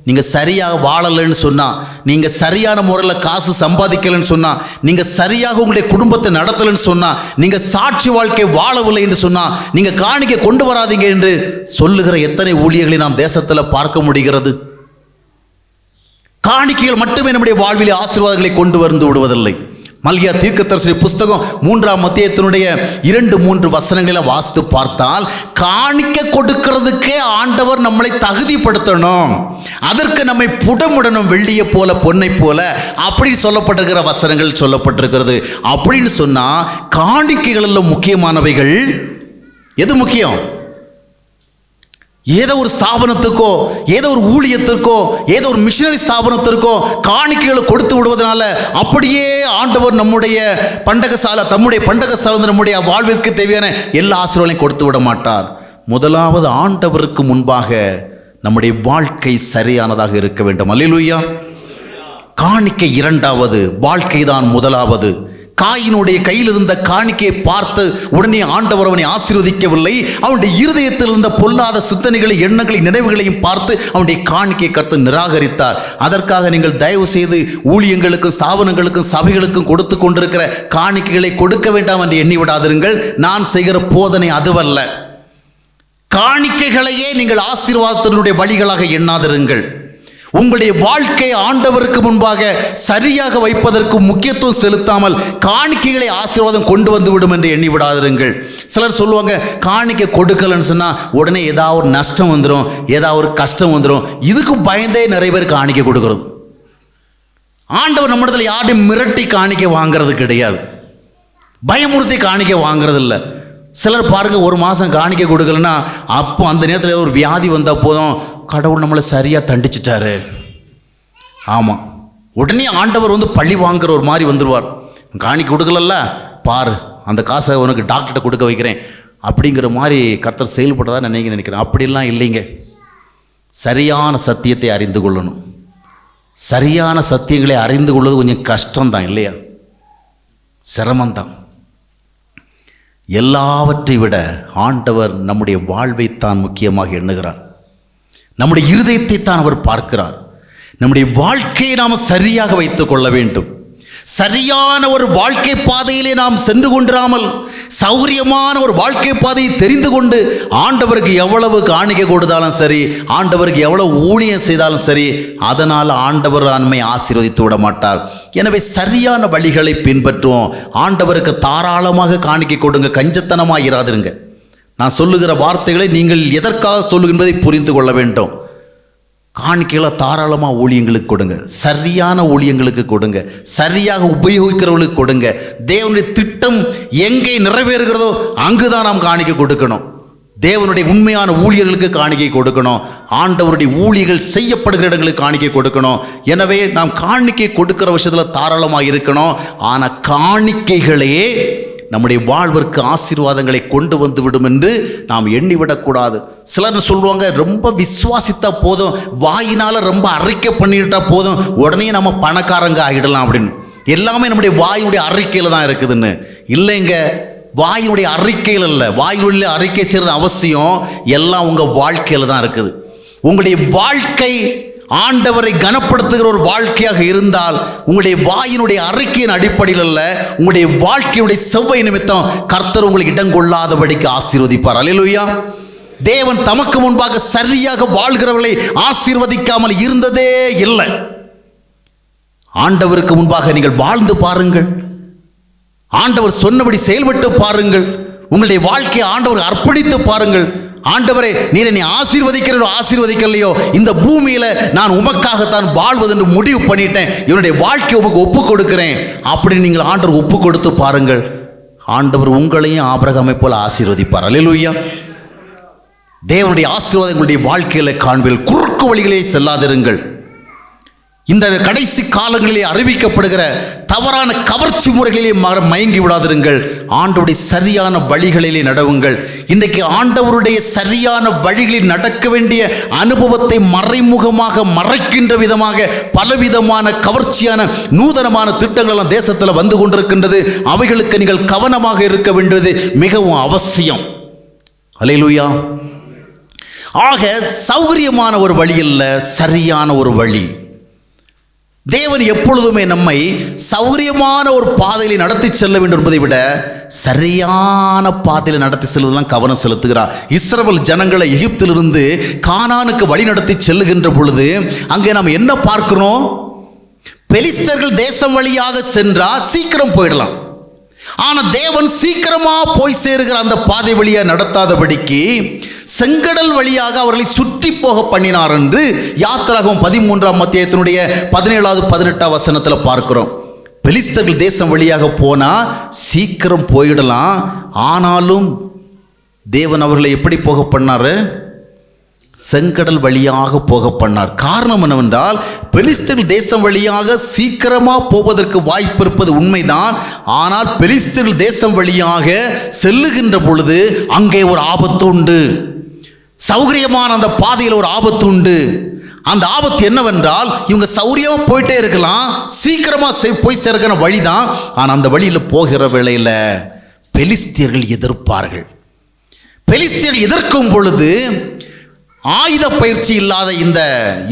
நீங்கள் சரியாக வாழலைன்னு சொன்னால், நீங்கள் சரியான முறையில் காசு சம்பாதிக்கலைன்னு சொன்னால், நீங்கள் சரியாக உங்களுடைய குடும்பத்தை நடத்தலைன்னு சொன்னால், நீங்கள் சாட்சி வாழ்க்கை வாழவில்லை என்று சொன்னால், நீங்கள் காணிக்கை கொண்டு வராதீங்க என்று சொல்லுகிற எத்தனை ஊழியர்களை நாம் தேசத்தில் பார்க்க முடிகிறது? காணிக்கைகள் மட்டுமே நம்முடைய வாழ்வில் ஆசீர்வாதங்களை கொண்டு வந்து விடுவதில்லை. மல்கியா தீர்க்கதரிசி புஸ்தகம் 3ஆம் அத்தியாயத்தினுடைய 2, 3 வசனங்களை வாசித்து பார்த்தால், காணிக்கை கொடுக்கிறதுக்கே ஆண்டவர் நம்மளை தகுதிப்படுத்தணும், அதற்கு நம்மை புடமுடனும், வெள்ளியை போல பொன்னை போல அப்படி சொல்லப்பட்டிருக்கிற வசனங்கள் சொல்லப்பட்டிருக்கிறது. அப்படின்னு சொன்னா காணிக்கைகளில் முக்கியமானவைகள் எது முக்கியம்? ஏதோ ஒரு ஸ்தாபனத்துக்கோ, ஏதோ ஒரு ஊழியத்திற்கோ, ஏதோ ஒரு மிஷனரி ஸ்தாபனத்திற்கோ காணிக்கைகளை கொடுத்து விடுவதனால அப்படியே ஆண்டவர் நம்முடைய தம்முடைய பண்டகசாலை நம்முடைய வாழ்விற்கு தேவையான எல்லா ஆசீர்வாதங்களையும் கொடுத்து விட மாட்டார். முதலாவது ஆண்டவருக்கு முன்பாக நம்முடைய வாழ்க்கை சரியானதாக இருக்க வேண்டும். அல்லேலூயா. காணிக்கை 2வது, வாழ்க்கை தான் முதலாவது. காயினுடைய கையில் இருந்த காணிக்கையை பார்த்து உடனே ஆண்டவர் அவனை ஆசீர்வதிக்கவில்லை. அவனுடைய இருதயத்தில் இருந்த பொல்லாத சிந்தனைகளை, எண்ணங்களை, நினைவுகளையும் பார்த்து அவனுடைய காணிக்கையை கர்த்தர் நிராகரித்தார். அதற்காக நீங்கள் தயவு செய்து ஊழியங்களுக்கும், ஸ்தாபனங்களுக்கும், சபைகளுக்கும் கொடுத்து கொண்டிருக்கிற காணிக்கைகளை கொடுக்க வேண்டாம் என்று எண்ணி விடாதிருங்கள். நான் செய்கிற போதனை அதுவல்ல. காணிக்கைகளையே நீங்கள் ஆசீர்வாதத்தினுடைய வழிகளாக எண்ணாதிருங்கள். உங்களுடைய வாழ்க்கை ஆண்டவருக்கு முன்பாக சரியாக வைப்பதற்கு முக்கியத்துவம் செலுத்தாமல் காணிக்கைகளை ஆசீர்வாதம் கொண்டு வந்து விடும் என்று எண்ணி விடாதிருங்கள். சிலர் சொல்லுவாங்க, காணிக்கை கொடுக்கலன்னு சொன்னால் உடனே ஏதாவது ஒரு நஷ்டம் வந்துடும், ஏதாவது ஒரு கஷ்டம் வந்துடும். இதுக்கு பயந்தே நிறைய பேர் காணிக்கை கொடுக்கறது. ஆண்டவர் நம்மிடத்தில் யாரையும் மிரட்டி காணிக்கை வாங்கிறது கிடையாது, பயமுறுத்தி காணிக்கை வாங்கிறது இல்லை. சிலர் பாருங்க, ஒரு மாதம் காணிக்கை கொடுக்கலன்னா அப்போ அந்த நேரத்தில் ஒரு வியாதி வந்தால் போதும், கடவுள் நம்மளை சரியாக தண்டிச்சிட்டாரு. ஆமாம், உடனே ஆண்டவர் பழி வாங்குற ஒரு மாதிரி வந்துடுவார். காணிக்கை கொடுக்கலல்ல, பாரு அந்த காசை உனக்கு டாக்டர்கிட்ட கொடுக்க வைக்கிறேன் அப்படிங்கிற மாதிரி கர்த்தர் செயல்பட்டதா நினைக்கிறேன். அப்படிலாம் இல்லைங்க. சரியான சத்தியத்தை அறிந்து கொள்ளணும். சரியான சத்தியங்களை அறிந்து கொள்வது கொஞ்சம் கஷ்டம்தான் இல்லையா? சிரமந்தான். எல்லாவற்றை விட ஆண்டவர் நம்முடைய வாழ்வைத்தான் முக்கியமாக எண்ணுகிறார். நம்முடைய இருதயத்தை தான் அவர் பார்க்கிறார். நம்முடைய வாழ்க்கையை நாம் சரியாக வைத்துக் கொள்ள வேண்டும். சரியான ஒரு வாழ்க்கை பாதையிலே நாம் சென்று கொண்டிராமல், சௌரியமான ஒரு வாழ்க்கை பாதையை தெரிந்து கொண்டு ஆண்டவருக்கு எவ்வளவு காணிக்கை கொடுத்தாலும் சரி, ஆண்டவருக்கு எவ்வளவு ஊழியம் செய்தாலும் சரி, அதனால் ஆண்டவர் நம்மை ஆசீர்வதித்து விட மாட்டார். எனவே சரியான வழிகளை பின்பற்றுவோம். ஆண்டவருக்கு தாராளமாக காணிக்கை கொடுங்க, கஞ்சத்தனமாக இராதிருங்க. நான் சொல்லுகிற வார்த்தைகளை நீங்கள் எதற்காக சொல்லுகின்றதை புரிந்து கொள்ள வேண்டும். காணிக்கைகளை தாராளமாக ஊழியங்களுக்கு கொடுங்க, சரியான ஊழியங்களுக்கு கொடுங்க, சரியாக உபயோகிக்கிறவர்களுக்கு கொடுங்க. தேவனுடைய திட்டம் எங்கே நிறைவேறுகிறதோ அங்கு தான் நாம் காணிக்கை கொடுக்கணும். தேவனுடைய உண்மையான ஊழியர்களுக்கு காணிக்கை கொடுக்கணும். ஆண்டவருடைய ஊழியர்கள் செய்யப்படுகிற இடங்களுக்கு காணிக்கை கொடுக்கணும். எனவே நாம் காணிக்கை கொடுக்கிற விஷயத்தில் தாராளமாக இருக்கணும். ஆனால் காணிக்கைகளே நம்முடைய வாழ்விற்கு ஆசீர்வாதங்களை கொண்டு வந்து விடும் என்று நாம் எண்ணிவிடக்கூடாது. சிலர் சொல்லுவாங்க, ரொம்ப விசுவாசித்தா போதும், வாயினால் ரொம்ப அறிக்கை பண்ணிட்டா போதும், உடனே நம்ம பணக்காரங்க ஆகிடலாம் அப்படின்னு. எல்லாமே நம்முடைய வாயினுடைய அறிக்கையில் தான் இருக்குதுன்னு. இல்லைங்க, வாயினுடைய அறிக்கையில் இல்லை, வாயினுடைய அறிக்கை செய்கிறது அவசியம், எல்லாம் உங்கள் வாழ்க்கையில் தான் இருக்குது. உங்களுடைய வாழ்க்கை ஆண்டவரை கனப்படுத்துகிற ஒரு வாழ்க்கையாக இருந்தால் உங்களுடைய வாயினுடைய அறிக்கையின் அடிப்படையில் அல்ல, உங்களுடைய வாழ்க்கையுடைய செவ்வை நிமித்தம் கர்த்தர் உங்களுக்கு இடம் கொள்ளாதபடிக்கு ஆசீர்வதிப்பார். அல்லேலூயா. தேவன் தமக்கு முன்பாக சரியாக வாழ்கிறவர்களை ஆசீர்வதிக்காமல் இருந்ததே இல்லை. ஆண்டவருக்கு முன்பாக நீங்கள் வாழ்ந்து பாருங்கள், ஆண்டவர் சொன்னபடி செயல்பட்டு பாருங்கள், உங்களுடைய வாழ்க்கையை ஆண்டவர் அர்ப்பணித்து பாருங்கள். ஆண்டவரே, நீர் என்னை ஆசீர்வதிக்கிறோ ஆசீர்வதிக்கலையோ, இந்த பூமியில் நான் உமக்காகத்தான் வாழ்வது என்று முடிவு பண்ணிட்டேன், என்னுடைய வாழ்க்கையை உமக்கு ஒப்பு கொடுக்கிறேன் அப்படின்னு நீங்கள் ஆண்டவர் ஒப்பு கொடுத்து பாருங்கள். ஆண்டவர் உங்களையும் ஆபிரகாமை போல ஆசீர்வதிப்பார். அல்லேலூயா. தேவனுடைய ஆசீர்வாதம் உங்களுடைய வாழ்க்கையில் காண்பீர்கள். குறுக்கு வழிகளே செல்லாதிருங்கள். இந்த கடைசி காலங்களிலே அறிவிக்கப்படுகிற தவறான கவர்ச்சி முறைகளிலே மயங்கி விடாதிருங்கள். ஆண்டவருடைய சரியான வழிகளிலே நடவுங்கள். இன்றைக்கு ஆண்டவருடைய சரியான வழிகளில் நடக்க வேண்டிய அனுபவத்தை மறைமுகமாக மறைக்கின்ற விதமாக பலவிதமான கவர்ச்சியான நூதனமான திட்டங்கள் எல்லாம் தேசத்தில் வந்து கொண்டிருக்கின்றது. அவைகளுக்கு நீங்கள் கவனமாக இருக்க வேண்டியது மிகவும் அவசியம். அல்லேலூயா. ஆக சௌகரியமான ஒரு வழி இல்லை, சரியான ஒரு வழி. தேவன் எப்பொழுதுமே நம்மை சௌகரியமான ஒரு பாதையில் நடத்தி செல்ல வேண்டும் என்பதை விட சரியான பாதையில் நடத்தி செல்வதெல்லாம் கவனம் செலுத்துகிறார். இஸ்ரவேல் ஜனங்களை எகிப்திலிருந்து கானானுக்கு வழி நடத்தி செல்லுகின்ற பொழுது அங்கே நாம் என்ன பார்க்கிறோம்? பெலிஸ்தர்கள் தேசம் வழியாக சென்றால் சீக்கிரம் போயிடலாம். ஆனால் தேவன் சீக்கிரமா போய் சேருகிற அந்த பாதை வழியாக நடத்தாதபடிக்கு செங்கடல் வழியாக அவர்களை சுற்றி போக பண்ணினார் என்று யாத்திராகமம் 13ஆம் அத்தியாயத்தினுடைய 17வது 18வது வசனத்தில் பார்க்கிறோம். பெலிஸ்தர்கள் தேசம் வழியாக போனால் சீக்கிரம் போயிடலாம், ஆனாலும் தேவன் அவர்களை எப்படி போக பண்ணார்? செங்கடல் வழியாக போக பண்ணார். காரணம் என்னவென்றால், பெலிஸ்தர்கள் தேசம் வழியாக சீக்கிரமாக போவதற்கு வாய்ப்பு இருப்பது உண்மைதான். ஆனால் பெலிஸ்தர்கள் தேசம் வழியாக செல்லுகின்ற பொழுது அங்கே ஒரு ஆபத்து உண்டு. சௌகரியமான அந்த பாதையில் ஒரு ஆபத்து உண்டு. அந்த ஆபத்து என்னவென்றால், இவங்க சௌகரியமாக போயிட்டே இருக்கலாம், சீக்கிரமாக போய் சேர்க்கிற வழிதான். ஆனால் அந்த வழியில் போகிற வேளையில் பெலிஸ்தியர்கள் எதிர்ப்பார்கள். பெலிஸ்தியர்கள் எதிர்க்கும் பொழுது ஆயுத பயிற்சி இல்லாத இந்த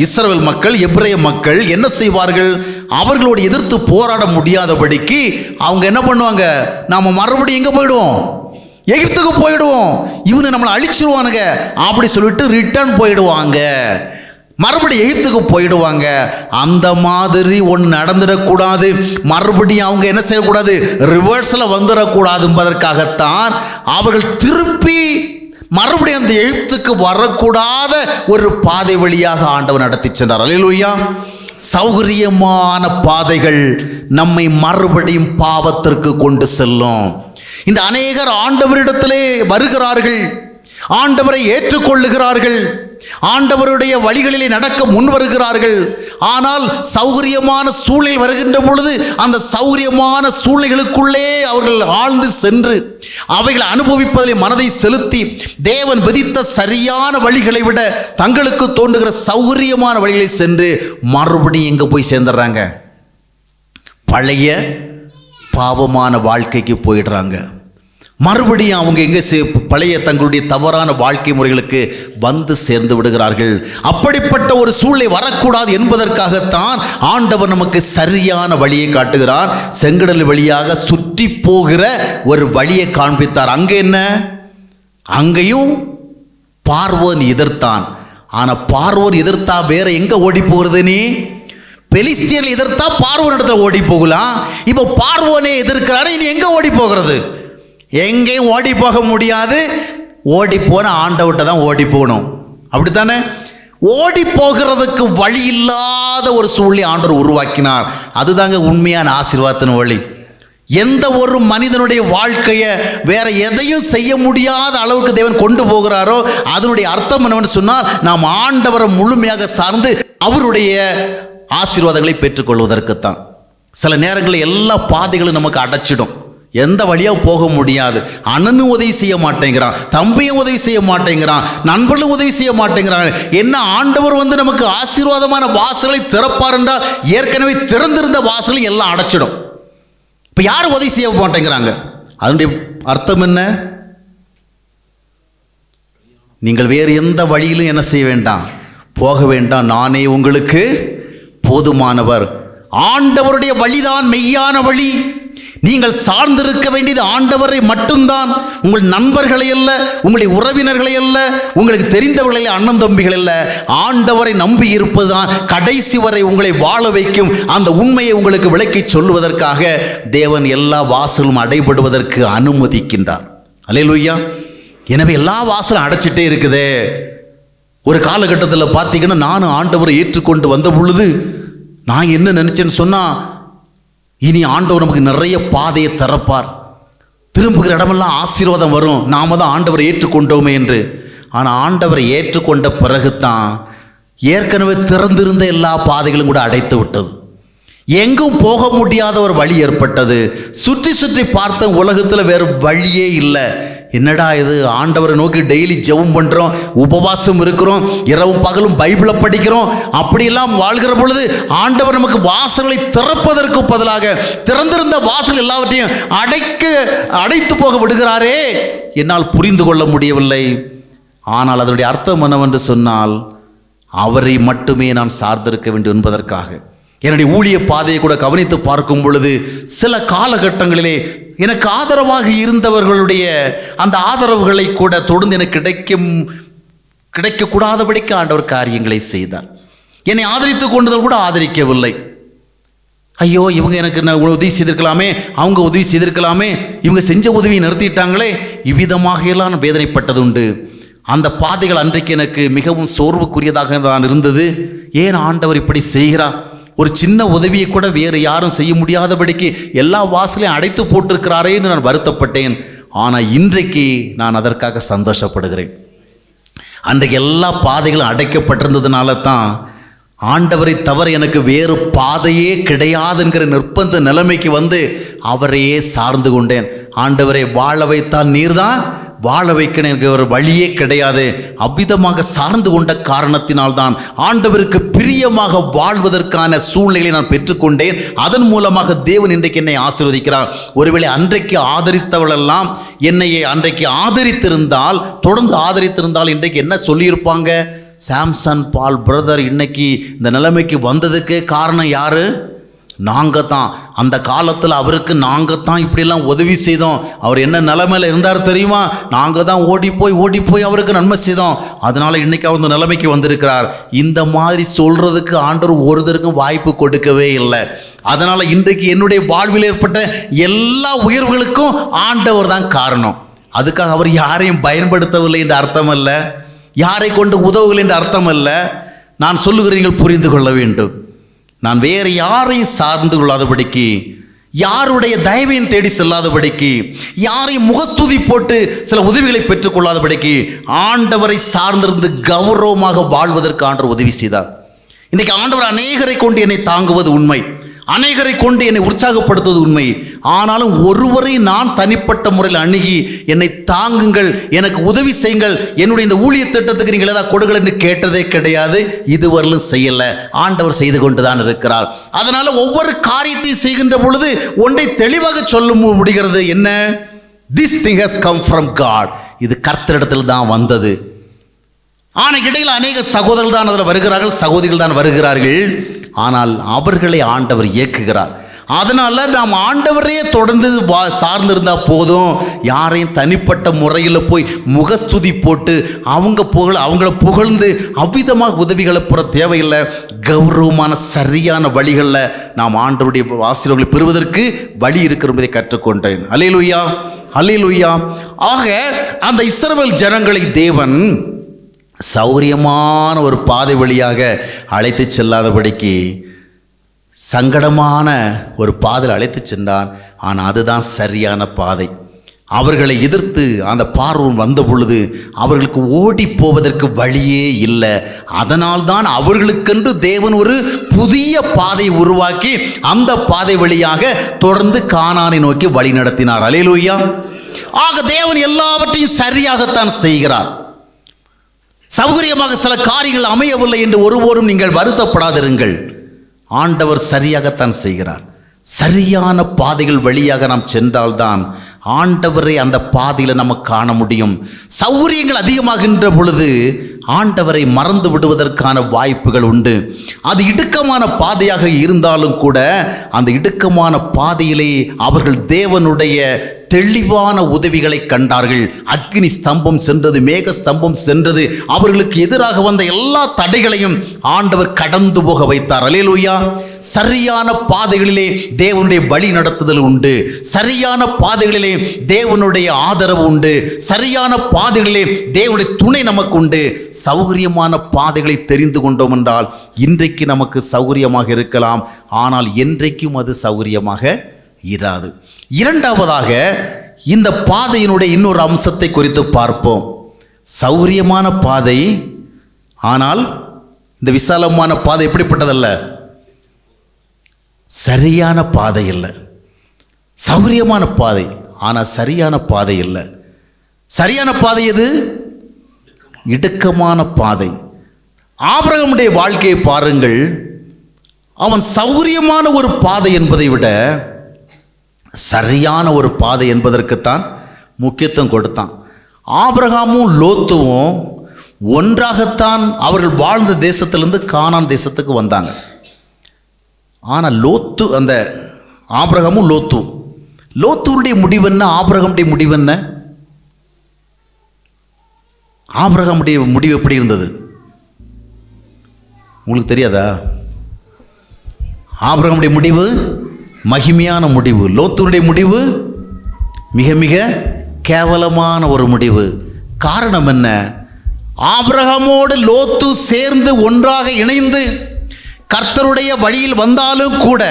இஸ்ரவேல் மக்கள், எபிரேய மக்கள் என்ன செய்வார்கள்? அவர்களோடு எதிர்த்து போராட முடியாதபடிக்கு அவங்க என்ன பண்ணுவாங்க? நாம் மறுபடியும் எங்கே போயிடுவோம்? எகிப்துக்கு போயிடுவோம், இவனு நம்மளை அழிச்சிருவானுங்க அப்படி சொல்லிட்டு ரிட்டர்ன் போயிடுவாங்க, மறுபடியும் எகிப்துக்கு போயிடுவாங்க. அந்த மாதிரி ஒன்று நடந்துடக்கூடாது. மறுபடியும் அவங்க என்ன செய்யக்கூடாது? ரிவர்ஸில் வந்துடக்கூடாது என்பதற்காகத்தான் அவர்கள் திருப்பி மறுபடியும் அந்த எகிப்துக்கு வரக்கூடாத ஒரு பாதை வழியாக ஆண்டவர் நடத்தி சென்றார். அல்லேலூயா. சௌகரியமான பாதைகள் நம்மை மறுபடியும் பாவத்திற்கு கொண்டு செல்லும். இந்த அநேகர் ஆண்டவரிடத்திலே வருகிறார்கள், ஆண்டவரை ஏற்றுக்கொள்ளுகிறார்கள், ஆண்டவருடைய வழிகளிலே நடக்க முன் வருகிறார்கள். ஆனால் சௌகரியமான சூழ்நிலை வருகின்ற பொழுது அந்த சௌகரியமான சூழ்நிலைகளுக்குள்ளே அவர்கள் ஆழ்ந்து சென்று அவைகளை அனுபவிப்பதிலே மனதை செலுத்தி தேவன் விதித்த சரியான வழிகளை விட தங்களுக்கு தோன்றுகிற சௌகரியமான வழிகளை சென்று மறுபடியும் எங்கே போய் சேர்ந்துடுறாங்க? பழைய பாவமான வாழ்க்கைக்கு போயிடுறாங்க. மறுபடியும் அவங்க எங்கே பழைய தங்களுடைய தவறான வாழ்க்கை முறைகளுக்கு வந்து சேர்ந்து விடுகிறார்கள். அப்படிப்பட்ட ஒரு சூழ்நிலை வரக்கூடாது என்பதற்காகத்தான் ஆண்டவர் நமக்கு சரியான வழியை காட்டுகிறார். செங்கடல் வழியாக சுற்றி போகிற ஒரு வழியை காண்பித்தார். அங்கே என்ன? அங்கேயும் பார்வோன் எதிர்த்தான். ஆனால் பார்வோன் எதிர்த்தா வேற எங்கே ஓடி போகிறது? நீ பெலிஸ்தியர்கள் எதிர்த்தா பார்வோன் இடத்துல ஓடி போகலாம். இப்போ பார்வோனே எதிர்க்கிறாரு, இனி எங்கே ஓடி போகிறது? எங்கேயும் ஓடி போக முடியாது. ஓடி போன ஆண்டவர்கிட்ட தான் ஓடி போகணும். அப்படித்தானே? ஓடி போகிறதுக்கு வழி இல்லாத ஒரு சூழ்நிலை ஆண்டவர் உருவாக்கினார். அதுதாங்க உண்மையான ஆசீர்வாதத்தின் வழி. எந்த ஒரு மனிதனுடைய வாழ்க்கையை வேற எதையும் செய்ய முடியாத அளவுக்கு தேவன் கொண்டு போகிறாரோ அதனுடைய அர்த்தம் என்னவென்று சொன்னால், நாம் ஆண்டவரை முழுமையாக சார்ந்து அவருடைய ஆசீர்வாதங்களை பெற்றுக்கொள்வதற்குத்தான். சில நேரங்களில் எல்லா பாதைகளும் நமக்கு அடைச்சிடும், எந்த வழியாக போக முடியாது. அண்ணனும் உதவி செய்ய மாட்டேங்கிறான், தம்பியும் உதவி செய்ய மாட்டேங்கிறான், நண்பர்களும் உதவி செய்ய மாட்டேங்கிறாங்க. என்ன ஆண்டவர் நமக்கு ஆசீர்வாதமான வாசலை திறப்பார் என்றால் ஏற்கனவே திறந்திருந்த வாசலை எல்லாம் அடைச்சிடும். இப்போ யாரும் உதவி செய்ய மாட்டேங்கிறாங்க. அதனுடைய அர்த்தம் என்ன? நீங்கள் வேறு எந்த வழியிலும் என்ன செய்ய வேண்டாம், போக வேண்டாம், நானே உங்களுக்கு போதுமானவர். ஆண்டவருடைய வழிதான் மெய்யான வழி. நீங்கள் சார்ந்திருக்க வேண்டியது ஆண்டவரை மட்டும்தான். உங்கள் நண்பர்களை அல்ல, உங்களுடைய உறவினர்களை அல்ல, உங்களுக்கு தெரிந்தவர்களை அண்ணன் தம்பிகள் அல்ல. ஆண்டவரை நம்பி இருப்பதுதான் கடைசி வரை உங்களை வாழ வைக்கும். அந்த உண்மையை உங்களுக்கு விளக்கி சொல்லுவதற்காக தேவன் எல்லா வாசலும் அடைபடுவதற்கு அனுமதிக்கின்றார். அல்லேலூயா. எனவே எல்லா வாசலும் அடைச்சிட்டே இருக்குதே. ஒரு காலகட்டத்தில் பார்த்தீங்கன்னா, நானும் ஆண்டவரை ஏற்றுக்கொண்டு வந்த பொழுது நான் என்ன நினைச்சேன்னு சொன்னால், இனி ஆண்டவர் நமக்கு நிறைய பாதையை திறப்பார், திரும்புகிற இடமெல்லாம் ஆசீர்வாதம் வரும், நாம தான் ஆண்டவரை ஏற்றுக்கொண்டோமே என்று. ஆனால் ஆண்டவரை ஏற்றுக்கொண்ட பிறகுதான் ஏற்கனவே திறந்திருந்த எல்லா பாதைகளும் கூட அடைத்து விட்டது. எங்கும் போக முடியாத ஒரு வழி ஏற்பட்டது. சுற்றி சுற்றி பார்த்த உலகத்தில் வேறு வழியே இல்லை. என்னடா இது, ஆண்டவரை நோக்கி டெய்லி ஜெபம் பண்ணுறோம், உபவாசம் இருக்கிறோம், இரவும் பகலும் பைபிளை படிக்கிறோம், அப்படியெல்லாம் வாழ்கிற பொழுது ஆண்டவர் நமக்கு வாசல்களை திறப்பதற்கு பதிலாக திறந்திருந்த வாசல் எல்லாவற்றையும் அடைத்து போக விடுகிறாரே. என்னால் புரிந்து கொள்ள முடியவில்லை. ஆனால் அதனுடைய அர்த்தம் என்னவென்று சொன்னால், அவரை மட்டுமே நான் சார்ந்திருக்க வேண்டும் என்பதற்காக. என்னுடைய ஊழிய பாதையை கூட கவனித்து பார்க்கும் பொழுது சில காலகட்டங்களிலே எனக்கு ஆதரவாக இருந்தவர்களுடைய அந்த ஆதரவுகளை கூட தொடர்ந்து எனக்கு கிடைக்கக்கூடாதபடிக்கு ஆண்டவர் காரியங்களை செய்தார். என்னை ஆதரித்து கொண்டதில் கூட ஆதரிக்கவில்லை. ஐயோ, இவங்க எனக்கு உதவி செய்திருக்கலாமே, அவங்க உதவி செய்திருக்கலாமே, இவங்க செஞ்ச உதவியை நிறுத்திட்டாங்களே, இவ்விதமாக எல்லாம் நான் வேதனைப்பட்டது உண்டு. அந்த பாதைகள் அன்றைக்கு எனக்கு மிகவும் சோர்வுக்குரியதாக தான் இருந்தது. ஏன் ஆண்டவர் இப்படி செய்கிறார்? ஒரு சின்ன உதவியை கூட வேறு யாரும் செய்ய முடியாதபடிக்கு எல்லா வாசலையும் அடைத்து போட்டிருக்கிறாரேன்னு நான் வருத்தப்பட்டேன். ஆனால் இன்றைக்கு நான் அதற்காக சந்தோஷப்படுகிறேன். அன்றைக்கு எல்லா பாதைகளும் அடைக்கப்பட்டிருந்ததுனால தான் ஆண்டவரை தவிர எனக்கு வேறு பாதையே கிடையாதுங்கிற நிர்பந்த நிலைமைக்கு வந்து அவரையே சார்ந்து கொண்டேன். ஆண்டவரை வாழ வைத்தால் நீர்தான் வாழ வைக்கணும், எனக்கு ஒரு வழியே கிடையாது. அவ்விதமாக சார்ந்து கொண்ட காரணத்தினால்தான் ஆண்டவருக்கு பிரியமாக வாழ்வதற்கான சூழ்நிலையை நான் பெற்றுக்கொண்டேன். அதன் மூலமாக தேவன் இன்றைக்கு என்னை ஆசீர்வதிக்கிறார். ஒருவேளை அன்றைக்கு ஆதரித்தவளெல்லாம் என்னையே அன்றைக்கு ஆதரித்திருந்தால், தொடர்ந்து ஆதரித்திருந்தால் இன்றைக்கு என்ன சொல்லியிருப்பாங்க? சாம்சன் பால் பிரதர் இன்னைக்கு இந்த நிலைமைக்கு வந்ததுக்கு காரணம் யாரு? நாங்கள் தான். அந்த காலத்தில் அவருக்கு நாங்கள் தான் இப்படியெல்லாம் உதவி செய்தோம். அவர் என்ன நிலைமையில் இருந்தார் தெரியுமா? நாங்கள் தான் ஓடி போய் அவருக்கு நன்மை செய்தோம். அதனால் இன்றைக்கி அவர் இந்த நிலைமைக்கு வந்திருக்கிறார். இந்த மாதிரி சொல்கிறதுக்கு ஆண்டவர் ஒருத்தருக்கும் வாய்ப்பு கொடுக்கவே இல்லை. அதனால் இன்றைக்கு என்னுடைய வாழ்வில் ஏற்பட்ட எல்லா உயர்வுகளுக்கும் ஆண்டவர் தான் காரணம். அதுக்காக அவர் யாரையும் பயன்படுத்தவில்லை என்ற அர்த்தம் அல்ல, யாரை கொண்டு உதவுகள் என்ற அர்த்தம் அல்ல. நான் சொல்லுகிறீர்கள், புரிந்து கொள்ள வேண்டும். நான் வேறு யாரையும் சார்ந்து கொள்ளாதபடிக்கு, யாருடைய தயவையும் தேடி செல்லாதபடிக்கு, யாரையும் முகஸ்துதி போட்டு சில உதவிகளை பெற்றுக்கொள்ளாதபடிக்கு ஆண்டவரை சார்ந்திருந்து கௌரவமாக வாழ்வதற்கு ஆண்டவர் உதவி செய்தார். இன்றைக்கு ஆண்டவர் அநேகரை கொண்டு என்னை தாங்குவது உண்மை, அநேகரை கொண்டு என்னை உற்சாகப்படுத்துவது உண்மை. ஆனாலும் ஒருவரை நான் தனிப்பட்ட முறையில் அணுகி என்னை தாங்குங்கள், எனக்கு உதவி செய்யுங்கள், என்னுடைய இந்த ஊழிய திட்டத்துக்கு நீங்கள் ஏதாவது கொடுங்கள் என்று கேட்டதே கிடையாது. இதுவரையிலும் செய்யலை. ஆண்டவர் செய்து கொண்டு தான் இருக்கிறார். அதனால் ஒவ்வொரு காரியத்தையும் செய்கின்ற பொழுது ஒன்றை தெளிவாக சொல்ல முடிகிறது. என்ன? This thing has come from God. இது கர்த்தரிடத்தில் தான் வந்தது. ஆனால் இடையில் அநேக சகோதரர்கள் தான் அதில் வருகிறார்கள், சகோதரிகள் தான் வருகிறார்கள். ஆனால் அவர்களை ஆண்டவர் இயக்குகிறார். அதனால் நாம் ஆண்டவரையே தொடர்ந்து சார்ந்திருந்தால் போதும். யாரையும் தனிப்பட்ட முறையில் போய் முகஸ்துதி போட்டு அவங்கள புகழ்ந்து அவ்விதமாக உதவிகளை பெற தேவையில்லை. கௌரவமான சரியான வழிகளில் நாம் ஆண்டவருடைய ஆசீர்வாதங்களை பெறுவதற்கு வழி இருக்கிற என்பதை கற்றுக்கொண்டேன். அல்லேலூயா, அல்லேலூயா. ஆக அந்த இஸ்ரவேல் ஜனங்களை தேவன் சௌகரியமான ஒரு பாதை வழியாக அழைத்து செல்லாதபடிக்கு சங்கடமான ஒரு பாதையில் அழைத்து சென்றான். ஆனால் அதுதான் சரியான பாதை. அவர்களை எதிர்த்து அந்த பார்வோன் வந்த பொழுது அவர்களுக்கு ஓடி போவதற்கு வழியே இல்லை. அதனால்தான் அவர்களுக்கென்று தேவன் ஒரு புதிய பாதையை உருவாக்கி அந்த பாதை வழியாக தொடர்ந்து கானானை நோக்கி வழி நடத்தினார். அல்லேலூயா. ஆக தேவன் எல்லாவற்றையும் சரியாகத்தான் செய்கிறார். சௌகரியமாக சில காரியங்கள் அமையவில்லை என்று ஒருபோதும் நீங்கள் வருத்தப்படாதிருங்கள். ஆண்டவர் சரியாகத்தான் செய்கிறார். சரியான பாதைகள் வழியாக நாம் சென்றால்தான் ஆண்டவரை அந்த பாதையில் நம்ம காண முடியும். சௌகரியங்கள் அதிகமாகின்ற பொழுது ஆண்டவரை மறந்து விடுவதற்கான வாய்ப்புகள் உண்டு. அது இடுக்கமான பாதையாக இருந்தாலும் கூட அந்த இடுக்கமான பாதையிலே அவர்கள் தேவனுடைய தெளிவான உதவிகளை கண்டார்கள். அக்கினி ஸ்தம்பம் சென்றது, மேக ஸ்தம்பம் சென்றது. அவர்களுக்கு எதிராக வந்த எல்லா தடைகளையும் ஆண்டவர் கடந்து போக வைத்தார். அல்லேலூயா. சரியான பாதைகளிலே தேவனுடைய வழி நடத்துதல் உண்டு. சரியான பாதைகளிலே தேவனுடைய ஆதரவு உண்டு. சரியான பாதைகளிலே தேவனுடைய துணை நமக்கு உண்டு. சௌகரியமான பாதைகளை தெரிந்து கொண்டோம் என்றால் இன்றைக்கு நமக்கு சௌகரியமாக இருக்கலாம், ஆனால் என்றைக்கும் அது சௌகரியமாக இராது. இரண்டாவதாக இந்த பாதையினுடைய இன்னொரு அம்சத்தை குறித்து பார்ப்போம். சௌகரியமான பாதை, ஆனால் இந்த விசாலமான பாதை எப்படிப்பட்டதல்ல, சரியான பாதை இல்லை. சௌகரியமான பாதை, ஆனால் சரியான பாதை இல்லை. சரியான பாதை எது? இடுக்கமான பாதை. ஆபிரகாமுடைய வாழ்க்கையை பாருங்கள். அவன் சௌகரியமான ஒரு பாதை என்பதை விட சரியான ஒரு பாதை என்பதற்குத்தான் முக்கியத்துவம் கொடுத்தான். ஆபிரகாமும் லோத்துவும் ஒன்றாகத்தான் அவர்கள் வாழ்ந்த தேசத்திலிருந்து கானான் தேசத்துக்கு வந்தாங்க. ஆனால் லோத்து, அந்த ஆபிரகாமும் லோத்துடைய முடிவு என்ன, ஆபிரகாமுடைய முடிவு என்ன? ஆபிரகாமுடைய முடிவு எப்படி இருந்தது உங்களுக்கு தெரியாதா? ஆபிரகாமுடைய முடிவு மகிமையான முடிவு. லோத்துடைய முடிவு மிக மிக கேவலமான ஒரு முடிவு. காரணம் என்ன? ஆபிரகாமோடு லோத்து சேர்ந்து ஒன்றாக இணைந்து கர்த்தருடைய வழியில் வந்தாலும் கூட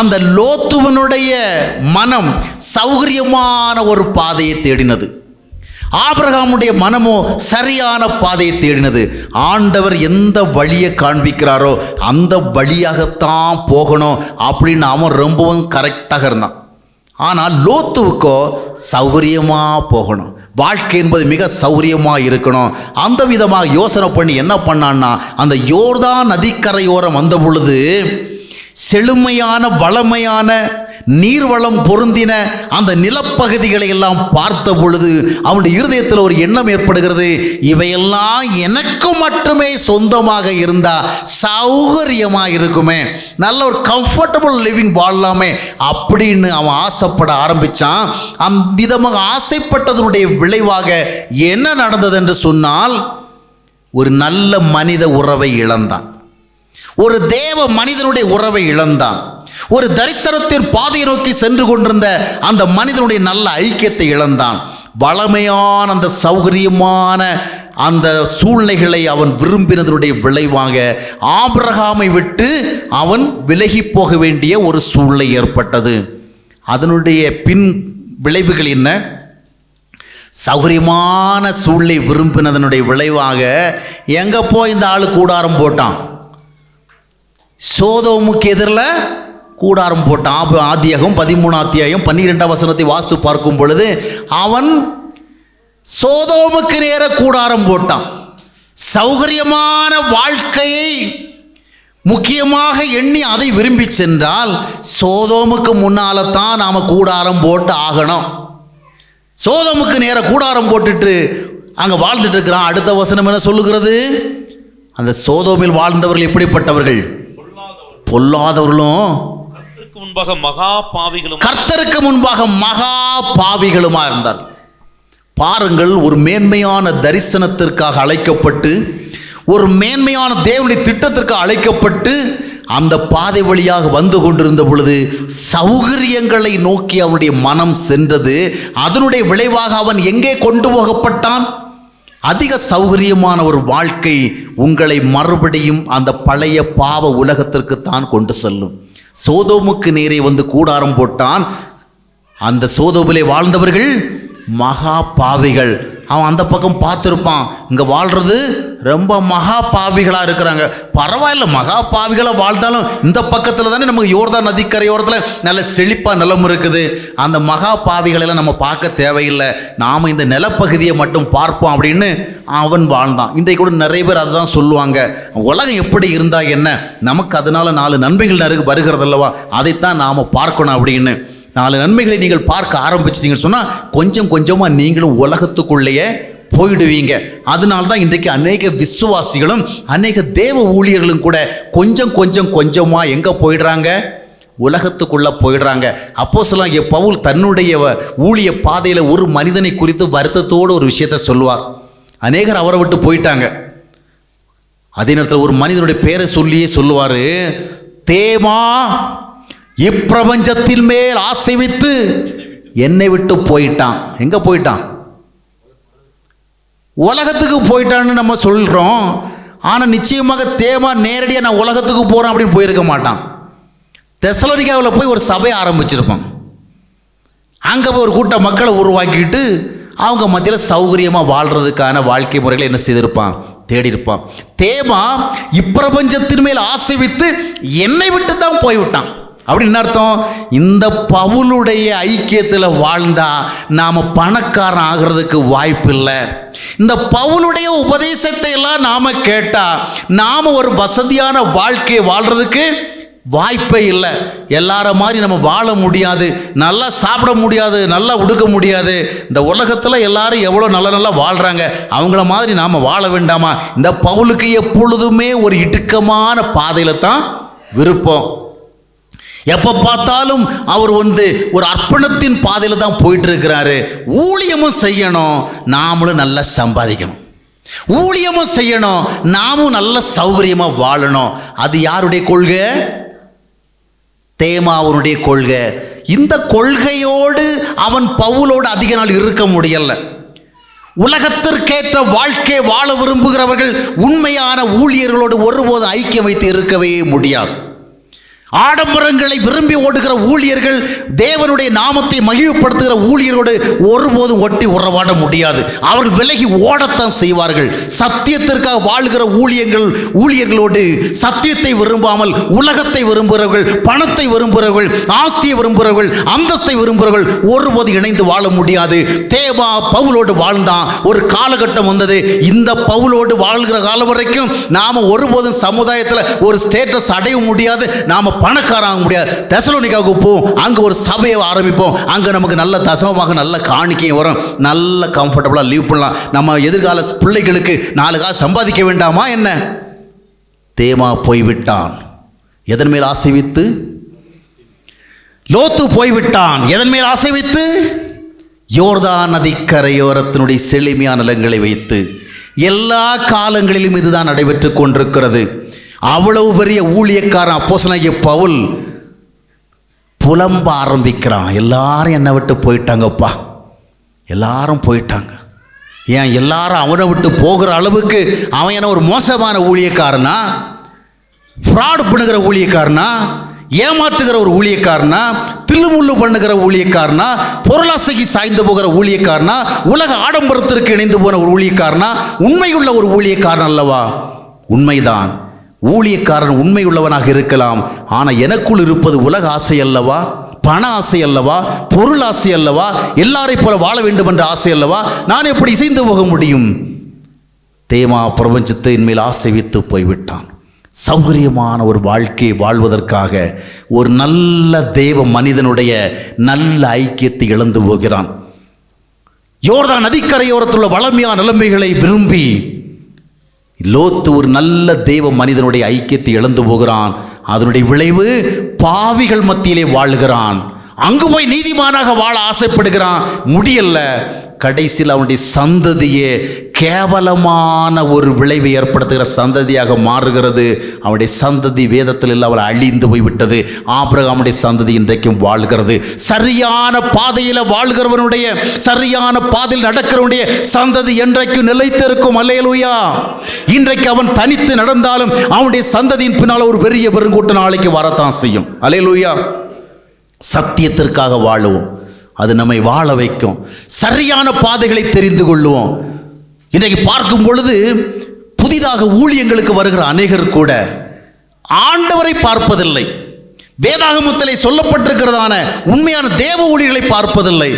அந்த லோத்துவனுடைய மனம் சௌகரியமான ஒரு பாதையை தேடினது. ஆபிரகாமுடைய மனமோ சரியான பாதையை தேடினது. ஆண்டவர் எந்த வழியை காண்பிக்கிறாரோ அந்த வழியாகத்தான் போகணும் அப்படின்னு அவன் ரொம்பவும் கரெக்டாக இருந்தான். ஆனால் லோத்துவுக்கோ சௌகரியமாக போகணும், வாழ்க்கை என்பது மிக சௌகரியமாக இருக்கணும். அந்த விதமாக யோசனை பண்ணி என்ன பண்ணான்னா, அந்த யோர்தான் நதிக்கரையோரம் வந்த பொழுது செழுமையான வளமையான நீர்வளம் பொருந்தின அந்த நிலப்பகுதிகளை எல்லாம் பார்த்த பொழுது அவனுடைய இருதயத்தில் ஒரு எண்ணம் ஏற்படுகிறது, இவையெல்லாம் எனக்கு மட்டுமே சொந்தமாக இருந்தா சௌகரியமாக இருக்குமே, நல்ல ஒரு கம்ஃபர்டபுள் லிவிங் வாழலாமே அப்படின்னு அவன் ஆசைப்பட ஆரம்பித்தான். அவ்விதமாக ஆசைப்பட்டதனுடைய விளைவாக என்ன நடந்தது என்று சொன்னால், ஒரு நல்ல மனித உறவை இழந்தான். ஒரு தேவ மனிதனுடைய உறவை இழந்தான். ஒரு தரிசனத்தின் பாதையை நோக்கி சென்று கொண்டிருந்த அந்த மனிதனுடைய நல்ல ஐக்கியத்தை இழந்தான். வளமையான அந்த சௌகரியமான அந்த சூழ்நிலைகளை அவன் விரும்பினதனுடைய விளைவாக ஆபிரகாமை விட்டு அவன் விலகி போக வேண்டிய ஒரு சூழ்நிலை ஏற்பட்டது. அதனுடைய பின் விளைவுகள் என்ன? சௌகரியமான சூழ்நிலை விரும்பினதனுடைய விளைவாக எங்கே போய் இந்த ஆள் கூடாரம் போட்டான்? சோதோமுக்கு எதிரில் கூடாரம் போட்டான். ஆதியாகமம் 13:12 வாஸ்து பார்க்கும் பொழுது அவன் சோதோமுக்கு நேர கூடாரம் போட்டான். சௌகரியமான வாழ்க்கையை முக்கியமாக எண்ணி அதை விரும்பி சென்றால் சோதோமுக்கு முன்னால தான் நாம் கூடாரம் போட்டு ஆகணும். சோதோமுக்கு நேர கூடாரம் போட்டுட்டு அங்கே வாழ்ந்துட்டு இருக்கிறான். அடுத்த வசனம் என்ன சொல்லுகிறது? அந்த சோதோமில் வாழ்ந்தவர்கள் எப்படிப்பட்டவர்கள்? பொல்லாதவர்களும் கர்த்தருக்கு முன்பாக மகா பாவிகளுமா இருந்தார். பாருங்கள், ஒரு மேன்மையான தரிசனத்திற்காக அழைக்கப்பட்டு, ஒரு மேன்மையான தேவனுடைய திட்டத்திற்கு அழைக்கப்பட்டு அந்த பாதை வழியாக வந்து கொண்டிருந்த பொழுது சௌகரியங்களை நோக்கி அவனுடைய மனம் சென்றது. அதனுடைய விளைவாக அவன் எங்கே கொண்டு போகப்பட்டான்? அதிக சௌகரியமான ஒரு வாழ்க்கை உங்களை மறுபடியும் அந்த பழைய பாவ உலகத்திற்கு தான் கொண்டு செல்லும். சோதோமுக்கு நேரே வந்து கூடாரம் போட்டான். அந்த சோதோமிலே வாழ்ந்தவர்கள் மகா பாவிகள். அவன் அந்த பக்கம் பார்த்துருப்பான், இங்கே வாழ்கிறது ரொம்ப மகா பாவிகளாக இருக்கிறாங்க. பரவாயில்ல, மகா பாவிகளாக வாழ்ந்தாலும் இந்த பக்கத்தில் தானே நமக்கு யோர்தான் நதிக்கரையோரத்தில் நல்ல செழிப்பாக நிலம் இருக்குது. அந்த மகா பாவிகளெல்லாம் நம்ம பார்க்க தேவையில்லை, நாம் இந்த நிலப்பகுதியை மட்டும் பார்ப்போம் அப்படின்னு அவன் வாழ்ந்தான். இன்றைக்கு கூட நிறைய பேர் அதை தான் சொல்லுவாங்க, உலகம் எப்படி இருந்தால் என்ன, நமக்கு அதனால 4 நன்மைகள் வருகிறதல்லவா, அதைத்தான் நாம் பார்க்கணும் அப்படின்னு. 4 நன்மைகளை நீங்கள் பார்க்க ஆரம்பிச்சிட்டிங்கன்னு சொன்னால் கொஞ்சம் கொஞ்சமாக நீங்களும் உலகத்துக்குள்ளேயே போயிடுவீங்க. அதனால தான் இன்றைக்கு அநேக விசுவாசிகளும் அநேக தேவ ஊழியர்களும் கூட கொஞ்சமாக எங்கே போயிடுறாங்க, உலகத்துக்குள்ளே போயிடுறாங்க. அப்போஸ்தலனாகிய பவுல் தன்னுடைய ஊழிய பாதையில் ஒரு மனிதனை குறித்து வருத்தத்தோடு ஒரு விஷயத்தை சொல்லுவார். அநேகர் அவரை விட்டு போயிட்டாங்க. அதே நேரத்தில் ஒரு மனிதனுடைய பேரை சொல்லியே சொல்லுவார், தேமா இப்பிரபஞ்சத்தின் மேல் ஆசை வைத்து என்னை விட்டு போயிட்டான். எங்க போயிட்டான்? உலகத்துக்கு போயிட்டான்னு நம்ம சொல்றோம். ஆனால் நிச்சயமாக தேமா நேரடியாக நான் உலகத்துக்கு போகிறேன் அப்படின்னு போயிருக்க மாட்டான். தெசலோனிக்காவில் போய் ஒரு சபையை ஆரம்பிச்சிருப்பான். அங்கே போய் ஒரு கூட்ட மக்களை உருவாக்கிட்டு அவங்க மத்தியில் சௌகரியமாக வாழ்கிறதுக்கான வாழ்க்கை முறைகளை என்ன செய்திருப்பான், தேடி இருப்பான். தேமா இப்பிரபஞ்சத்தின் மேல் ஆசை வைத்து என்னை விட்டு தான் போய்விட்டான். அப்படின்னு அர்த்தம், இந்த பவுலுடைய ஐக்கியத்தில் வாழ்ந்தா நாம் பணக்காரன் ஆகிறதுக்கு வாய்ப்பு இல்லை. இந்த பவுலுடைய உபதேசத்தை எல்லாம் நாம் கேட்டால் நாம் ஒரு வசதியான வாழ்க்கையை வாழ்கிறதுக்கு வாய்ப்பே இல்லை. எல்லார மாதிரி நம்ம வாழ முடியாது, நல்லா சாப்பிட முடியாது, நல்லா உடுக்க முடியாது. இந்த உலகத்தில் எல்லாரும் எவ்வளோ நல்லா வாழ்கிறாங்க, அவங்கள மாதிரி நாம் வாழ வேண்டாமா? இந்த பவுலுக்கு எப்பொழுதுமே ஒரு இடுக்கமான பாதையில் தான் விருப்பம். எப்போ பார்த்தாலும் அவர் ஒரு அர்ப்பணத்தின் பாதையில் தான் போயிட்டு இருக்கிறாரு. ஊழியமும் செய்யணும், நாமளும் நல்லா சம்பாதிக்கணும். ஊழியமும் செய்யணும், நாமும் நல்ல சௌகரியமாக வாழணும். அது யாருடைய கொள்கை? தேமாவனுடைய கொள்கை. இந்த கொள்கையோடு அவன் பவுலோடு அதிக நாள் இருக்க முடியல. உலகத்திற்கேற்ற வாழ்க்கை வாழ விரும்புகிறவர்கள் உண்மையான ஊழியர்களோடு ஒருபோது ஐக்கியம் வைத்து இருக்கவே முடியாது. ஆடம்பரங்களை விரும்பி ஓடுகிற ஊழியர்கள், தேவனுடைய நாமத்தை மகிழ்வுபடுத்துகிற ஊழியரோடு ஒருபோதும் ஒட்டி உறவாட முடியாது. அவர்கள் விலகி ஓடத்தான் செய்வார்கள். சத்தியத்திற்காக வாழ்கிற ஊழியர்களோடு சத்தியத்தை விரும்பாமல் உலகத்தை விரும்புகிறவர்கள், பணத்தை விரும்புகிறவர்கள், ஆஸ்தியை விரும்புகிறவர்கள், அந்தஸ்தை விரும்புகிறவர்கள் ஒருபோது இணைந்து வாழ முடியாது. தேவா பவுலோடு வாழ்ந்தான். ஒரு காலகட்டம் வந்தது, இந்த பவுலோடு வாழ்கிற காலம் வரைக்கும் நாம் ஒருபோதும் சமுதாயத்தில் ஒரு ஸ்டேட்டஸ் அடைய முடியாது, நாம் பணக்காரங்க முடியாது. தெசலோனிக்காவுக்கு போவோம், அங்கே ஒரு சபையை ஆரம்பிப்போம், அங்கே நமக்கு நல்ல தசமமாக நல்ல காணிக்கை வரும், நல்ல கம்ஃபர்டபுளாக லீவ் பண்ணலாம், நம்ம எதிர்கால பிள்ளைகளுக்கு 4 காசு சம்பாதிக்க வேண்டாமா என்ன? தேமா போய்விட்டான். எதன் மேல் ஆசை வைத்து? லோத்து போய்விட்டான். எதன் மேல் ஆசை வைத்து? யோர்தான் நதிக்கரையோரத்தினுடைய செழுமையான நிலங்களை வைத்து. எல்லா காலங்களிலும் இதுதான் நடைபெற்று கொண்டிருக்கிறது. அவ்வளவு பெரிய ஊழியக்காரன் அப்போஸ்தலனாகிய பவுல் புலம்ப ஆரம்பிக்கிறான். எல்லாரும் என்னை விட்டு போயிட்டாங்கப்பா, எல்லாரும் போயிட்டாங்க. ஏன் எல்லாரும் அவனை விட்டு போகிற அளவுக்கு அவன் என்ன ஒரு மோசமான ஊழியக்காரனா, ஃப்ராட் பண்ணுகிற ஊழியக்காரனா, ஏமாற்றுகிற ஒரு ஊழியக்காரனா, தில்லுமுள்ளு பண்ணுகிற ஊழியக்காரனா, பொருளாசைக்கு சாய்ந்து போகிற ஊழியக்காரனா, உலக ஆடம்பரத்திற்கு இணைந்து போன ஒரு ஊழியக்காரனா, உண்மையுள்ள ஒரு ஊழியக்காரன் அல்லவா? உண்மைதான், ஊழியக்காரன் உண்மையுள்ளவனாக இருக்கலாம். ஆனால் எனக்குள் இருப்பது உலக ஆசை அல்லவா, பண ஆசை அல்லவா, பொருள் ஆசை அல்லவா, எல்லாரைப் போல வாழ வேண்டும் என்ற ஆசை அல்லவா? நான் எப்படி இசைந்து போக முடியும்? தேமா பிரபஞ்சத்தின் மேல் ஆசை வைத்து போய்விட்டான். சௌகரியமான ஒரு வாழ்க்கையை வாழ்வதற்காக ஒரு நல்ல தேவ மனிதனுடைய நல்ல ஐக்கியத்தை இழந்து போகிறான். யோர்தான் நதிக்கரையோரத்துள்ள வளமையான நிலைமைகளை விரும்பி லோத்து ஒரு நல்ல தேவ மனிதனுடைய ஐக்கியத்தை இழந்து போகிறான். அதனுடைய விளைவு பாவிகள் மத்தியிலே வாழ்கிறான். அங்கு போய் நீதிமானாக வாழ ஆசைப்படுகிறான், முடியல. கடைசியில் அவனுடைய சந்ததியே கேவலமான ஒரு விளைவை ஏற்படுத்துகிற சந்ததியாக மாறுகிறது. அவனுடைய சந்ததி வேதத்தில் இல்லை, அவள் அழிந்து போய்விட்டது. ஆபிரகாமுடைய சந்ததி இன்றைக்கும் வாழ்கிறது. சரியான பாதையில் வாழ்கிறவனுடைய, சரியான பாதையில் நடக்கிறவனுடைய சந்ததி என்றைக்கும் நிலைத்திருக்கும். அல்லேலூயா. இன்றைக்கு அவன் தனித்து நடந்தாலும் அவனுடைய சந்ததியின் பின்னால் ஒரு பெரிய பெருங்கூட்ட நாளைக்கு வரத்தான் செய்யும். அல்லேலூயா. சத்தியத்திற்காக வாழுவோம், அது நம்மை வாழ வைக்கும். சரியான பாதைகளை தெரிந்து கொள்ளுவோம். இன்றைக்கு பார்க்கும் பொழுது புதிதாக ஊழியங்களுக்கு வருகிற அநேகர் கூட ஆண்டவரை பார்ப்பதில்லை. வேதாகமத்திலே சொல்லப்பட்டிருக்கிறதான உண்மையான தேவ ஊழியர்களை பார்ப்பதில்லை.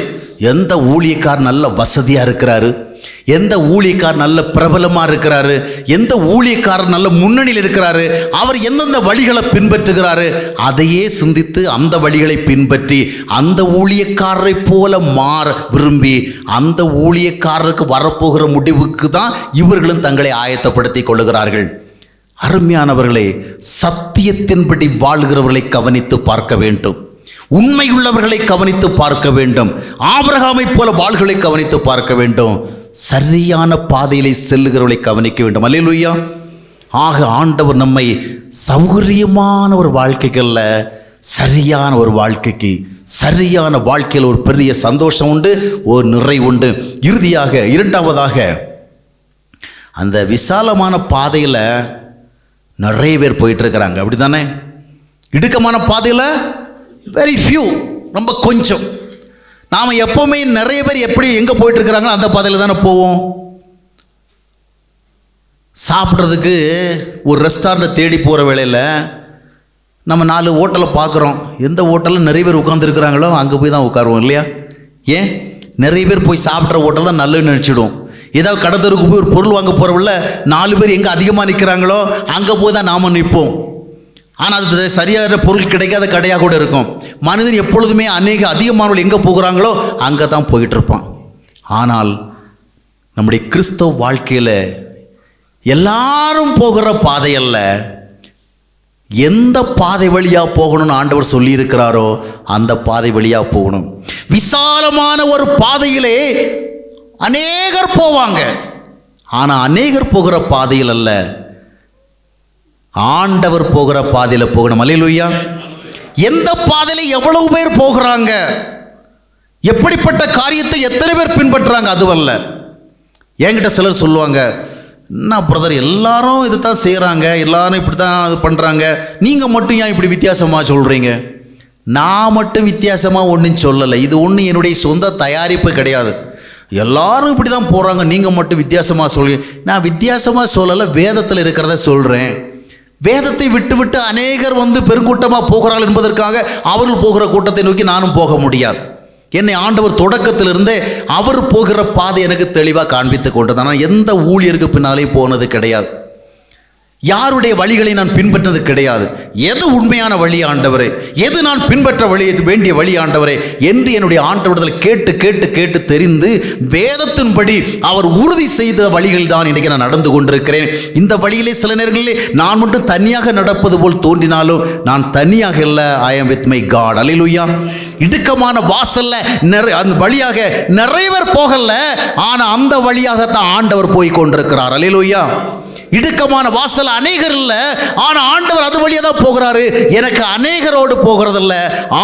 எந்த ஊழியக்கார் நல்ல வசதியாக இருக்கிறாரு, எந்த ஊழியக்கார் நல்ல பிரபலமாக இருக்கிறாரு, எந்த ஊழியக்கார் நல்ல முன்னணியில் இருக்கிறாரு, அவர் எந்தெந்த வழிகளை பின்பற்றுகிறாரு, அதையே சிந்தித்து அந்த வழிகளை பின்பற்றி அந்த ஊழியக்காரரை போல மாற விரும்பி அந்த ஊழியக்காரருக்கு வரப்போகிற முடிவுக்கு தான் இவர்களும் தங்களை ஆயத்தப்படுத்தி கொள்ளுகிறார்கள். அருமையானவர்களே, சத்தியத்தின்படி வாழ்கிறவர்களை கவனித்து பார்க்க வேண்டும். உண்மையுள்ளவர்களை கவனித்து பார்க்க வேண்டும். ஆபிரகாமை போல வாழ்களை கவனித்து பார்க்க வேண்டும். சரியான பாதையிலே செல்லுகிறவர்களை கவனிக்க வேண்டும். அல்லேலூயா. ஆக ஆண்டவர் நம்மை சௌகரியமான ஒரு வாழ்க்கைக்கு அல்ல, சரியான ஒரு வாழ்க்கைக்கு, சரியான வாழ்க்கையில் ஒரு பெரிய சந்தோஷம் உண்டு, ஒரு நிறைவு உண்டு. இறுதியாக இரண்டாவதாக, அந்த விசாலமான பாதையில் நிறைய பேர் போயிட்டு இருக்கிறாங்க, அப்படி தானே? இடுக்கமான பாதையில் வெரி ஃபியூ, ரொம்ப கொஞ்சம். நாம் எப்போவுமே நிறைய பேர் எப்படி எங்கே போயிட்டு இருக்கிறாங்களோ அந்த பாதையில் தானே போவோம். சாப்பிட்றதுக்கு ஒரு ரெஸ்டாரண்ட்டை தேடி போகிற வேளையில் நம்ம 4 ஹோட்டலை பார்க்குறோம். எந்த ஹோட்டலில் நிறைய பேர் உட்காந்துருக்குறாங்களோ அங்கே போய் தான் உட்காருவோம், இல்லையா? ஏன்? நிறைய பேர் போய் சாப்பிட்ற ஹோட்டல் தான் நல்லதுன்னு நினச்சிடும். ஏதாவது கடத்தருக்கு போய் ஒரு பொருள் வாங்க போகிறவில்ல 4 பேர் எங்கே அதிகமாக நிற்கிறாங்களோ அங்கே போய் தான் நாம் நிற்போம். ஆனால் அது சரியான பொருள் கிடைக்காத கடையாக கூட இருக்கும். மனிதன் எப்பொழுதுமே அதிகமானவர்கள் எங்கே போகிறாங்களோ அங்கே தான் போயிட்டுருப்பான். ஆனால் நம்முடைய கிறிஸ்தவ வாழ்க்கையில் எல்லாரும் போகிற பாதை அல்ல, எந்த பாதை வழியாக போகணும்னு ஆண்டவர் சொல்லியிருக்கிறாரோ அந்த பாதை வழியாக போகணும். விசாலமான ஒரு பாதையிலே அநேகர் போவாங்க, ஆனால் அநேகர் போகிற பாதையில் அல்ல, ஆண்டவர் போகிற பாதையில் போகணும். அல்லேலூயா. எந்த பாதையில எவ்வளவு பேர் போகிறாங்க, எப்படிப்பட்ட காரியத்தை எத்தனை பேர் பின்பற்றுறாங்க அதுவல்ல. என்கிட்ட சிலர் சொல்லுவாங்க, என்ன பிரதர் எல்லாரும் இது தான் செய்கிறாங்க, எல்லாரும் இப்படி தான் இது பண்ணுறாங்க, நீங்கள் மட்டும் ஏன் இப்படி வித்தியாசமாக சொல்கிறீங்க? நான் மட்டும் வித்தியாசமாக ஒன்றும் சொல்லலை. இது ஒன்றும் என்னுடைய சொந்த தயாரிப்பு கிடையாது. எல்லாரும் இப்படி தான் போகிறாங்க, நீங்கள் மட்டும் வித்தியாசமாக சொல்கிறீங்க. நான் வித்தியாசமாக சொல்லலை, வேதத்தில் இருக்கிறத சொல்கிறேன். வேதத்தை விட்டு அநேகர் பெருங்கூட்டமாக போகிறார்கள் என்பதற்காக அவர்கள் போகிற கூட்டத்தை நோக்கி நானும் போக முடியாது. என்னை ஆண்டவர் தொடக்கத்திலிருந்தே அவர் போகிற பாதை எனக்கு தெளிவாக காண்பித்து கொண்டது. நான் எந்த ஊழியருக்கு பின்னாலே போனது கிடையாது, யாருடைய வழிகளை நான் பின்பற்றது கிடையாது. எது உண்மையான வழி ஆண்டவரே, எது நான் பின்பற்ற வேண்டிய வழி ஆண்டவரே என்று என்னுடைய ஆண்டவரிடத்தில் கேட்டு கேட்டு கேட்டு தெரிந்து வேதத்தின்படி அவர் உறுதி செய்த வழிகள் தான் இன்றைக்கு நான் நடந்து கொண்டிருக்கிறேன். இந்த வழியிலே சில நேரங்களிலே நான் மட்டும் தனியாக நடப்பது போல் தோன்றினாலும் நான் தனியாக இல்லை. ஐ ஆம் வித் மை காட். அல்லேலூயா. இடுக்கமான வாசல்ல அந்த வழியாக நிறைய பேர் போகல, ஆனால் அந்த வழியாகத்தான் ஆண்டவர் போய் கொண்டிருக்கிறார். அல்லேலூயா. இடுக்கமான வாசல் அநேகர் இல்லை, ஆனால் ஆண்டவர் அது வழியாக தான் போகிறாரு. எனக்கு அநேகரோடு போகிறதில்ல,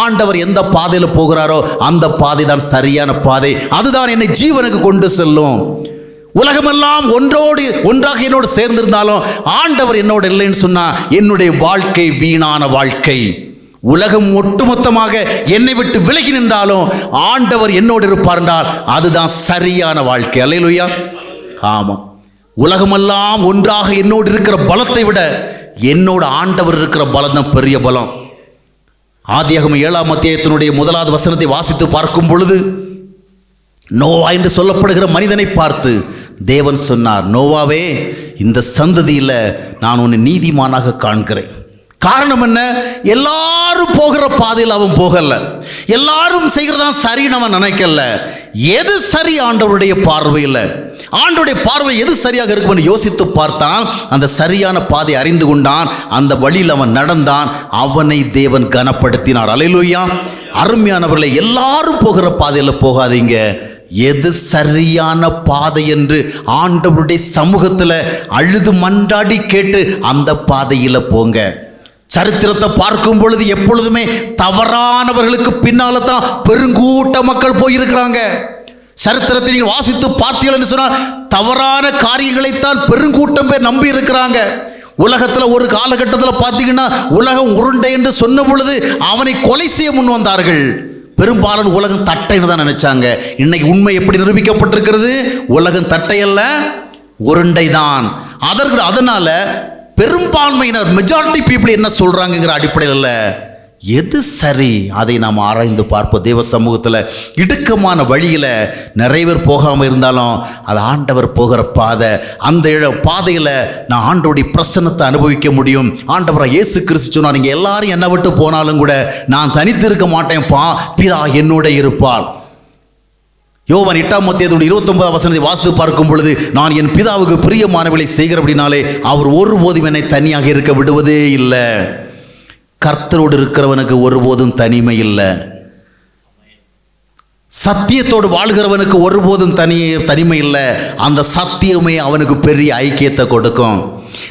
ஆண்டவர் எந்த பாதையில் போகிறாரோ அந்த பாதை தான் சரியான பாதை. அதுதான் என்னை ஜீவனுக்கு கொண்டு செல்லும். உலகமெல்லாம் ஒன்றாக என்னோடு சேர்ந்திருந்தாலும் ஆண்டவர் என்னோடு இல்லைன்னு சொன்னா என்னுடைய வாழ்க்கை வீணான வாழ்க்கை. உலகம் ஒட்டுமொத்தமாக என்னை விட்டு விலகி நின்றாலும் ஆண்டவர் என்னோடு இருப்பார் என்றால் அதுதான் சரியான வாழ்க்கை. அல்லேலூயா. ஆமாம், உலகமெல்லாம் ஒன்றாக என்னோடு இருக்கிற பலத்தை விட என்னோட ஆண்டவர் இருக்கிற பலம் தான் பெரிய பலம். ஆதியாகமம் 7ஆம் அத்தியாயத்தினுடைய 1வது வசனத்தை வாசித்து பார்க்கும் பொழுது நோவா என்று சொல்லப்படுகிற மனிதனை பார்த்து தேவன் சொன்னார், நோவாவே, இந்த சந்ததியில் நான் உன்னை நீதிமானாக காண்கிறேன். காரணம் என்ன? எல்லாரும் போகிற பாதையில் அவன் போகல, எல்லாரும் செய்கிறதான் சரின்னு அவன் நினைக்கல. எது சரி ஆண்டவருடைய பார்வையில்? ஆண்டவருடைய பார்வை எது சரியாக இருக்கும் என்று யோசித்து பார்த்தான். அந்த சரியான பாதை அறிந்து கொண்டான், அந்த வழியில் அவன் நடந்தான், அவனை தேவன் கனப்படுத்தினார். அல்லேலூயா. அருமையானவர்களை, எல்லாரும் போகிற பாதையில் போகாதீங்க, எது சரியான பாதை என்று ஆண்டவருடைய சமூகத்தில் அழுது மன்றாடி கேட்டு அந்த பாதையில் போங்க. சரித்திரத்தை பார்க்கும் பொழுது எப்பொழுதுமே தவறானவர்களுக்கு பின்னால தான் பெருங்கூட்ட மக்கள் போயிருக்கிறாங்க. சரித்திரத்தை நீங்கள் வாசித்து பார்த்தீர்கள் என்று சொன்னால் தவறான காரியங்களைத்தான் பெருங்கூட்டம் பேர் நம்பி இருக்கிறாங்க. உலகத்தில் ஒரு காலகட்டத்தில் பார்த்தீங்கன்னா உலகம் உருண்டை என்று சொன்ன பொழுது அவனை கொலை செய்ய முன் வந்தார்கள். பெரும்பாலும் உலகம் தட்டைன்னு தான் நினைச்சாங்க. இன்னைக்கு உண்மை எப்படி நிரூபிக்கப்பட்டிருக்கிறது? உலகம் தட்டை அல்ல, உருண்டை தான். அதனால பெரும்பான்மையினர் மெஜாரிட்டி பீப்புள் என்ன சொல்றாங்கிற அடிப்படையில் அல்ல, எது சரி அதை நாம் ஆராய்ந்து பார்ப்போம். தேவ சமூகத்தில் இடுக்கமான வழியில் நிறைய பேர் போகாமல் இருந்தாலும் அது ஆண்டவர் போகிற பாதை. அந்த பாதையில் நான் ஆண்டவருடைய பிரசன்னத்தை அனுபவிக்க முடியும். ஆண்டவராக இயேசு கிறிஸ்து சொன்னார், நீங்கள் எல்லாரும் என்னை விட்டு போனாலும் கூட நான் தனித்து இருக்க மாட்டேன், பிதா என்னோட இருப்பார். யோவான் 8:29 வாசித்து பார்க்கும் பொழுது, நான் என் பிதாவுக்கு பிரியமானவளை செய்கிறபடினாலே அவர் ஒருபோதும் என்னை தனியாக இருக்க விடுவதே இல்லை. கர்த்தரோடு இருக்கிறவனுக்கு ஒருபோதும் தனிமை இல்லை. சத்தியத்தோடு வாழ்கிறவனுக்கு ஒருபோதும் தனிமை இல்லை. அந்த சத்தியமே அவனுக்கு பெரிய ஐக்கியத்தை கொடுக்கும்.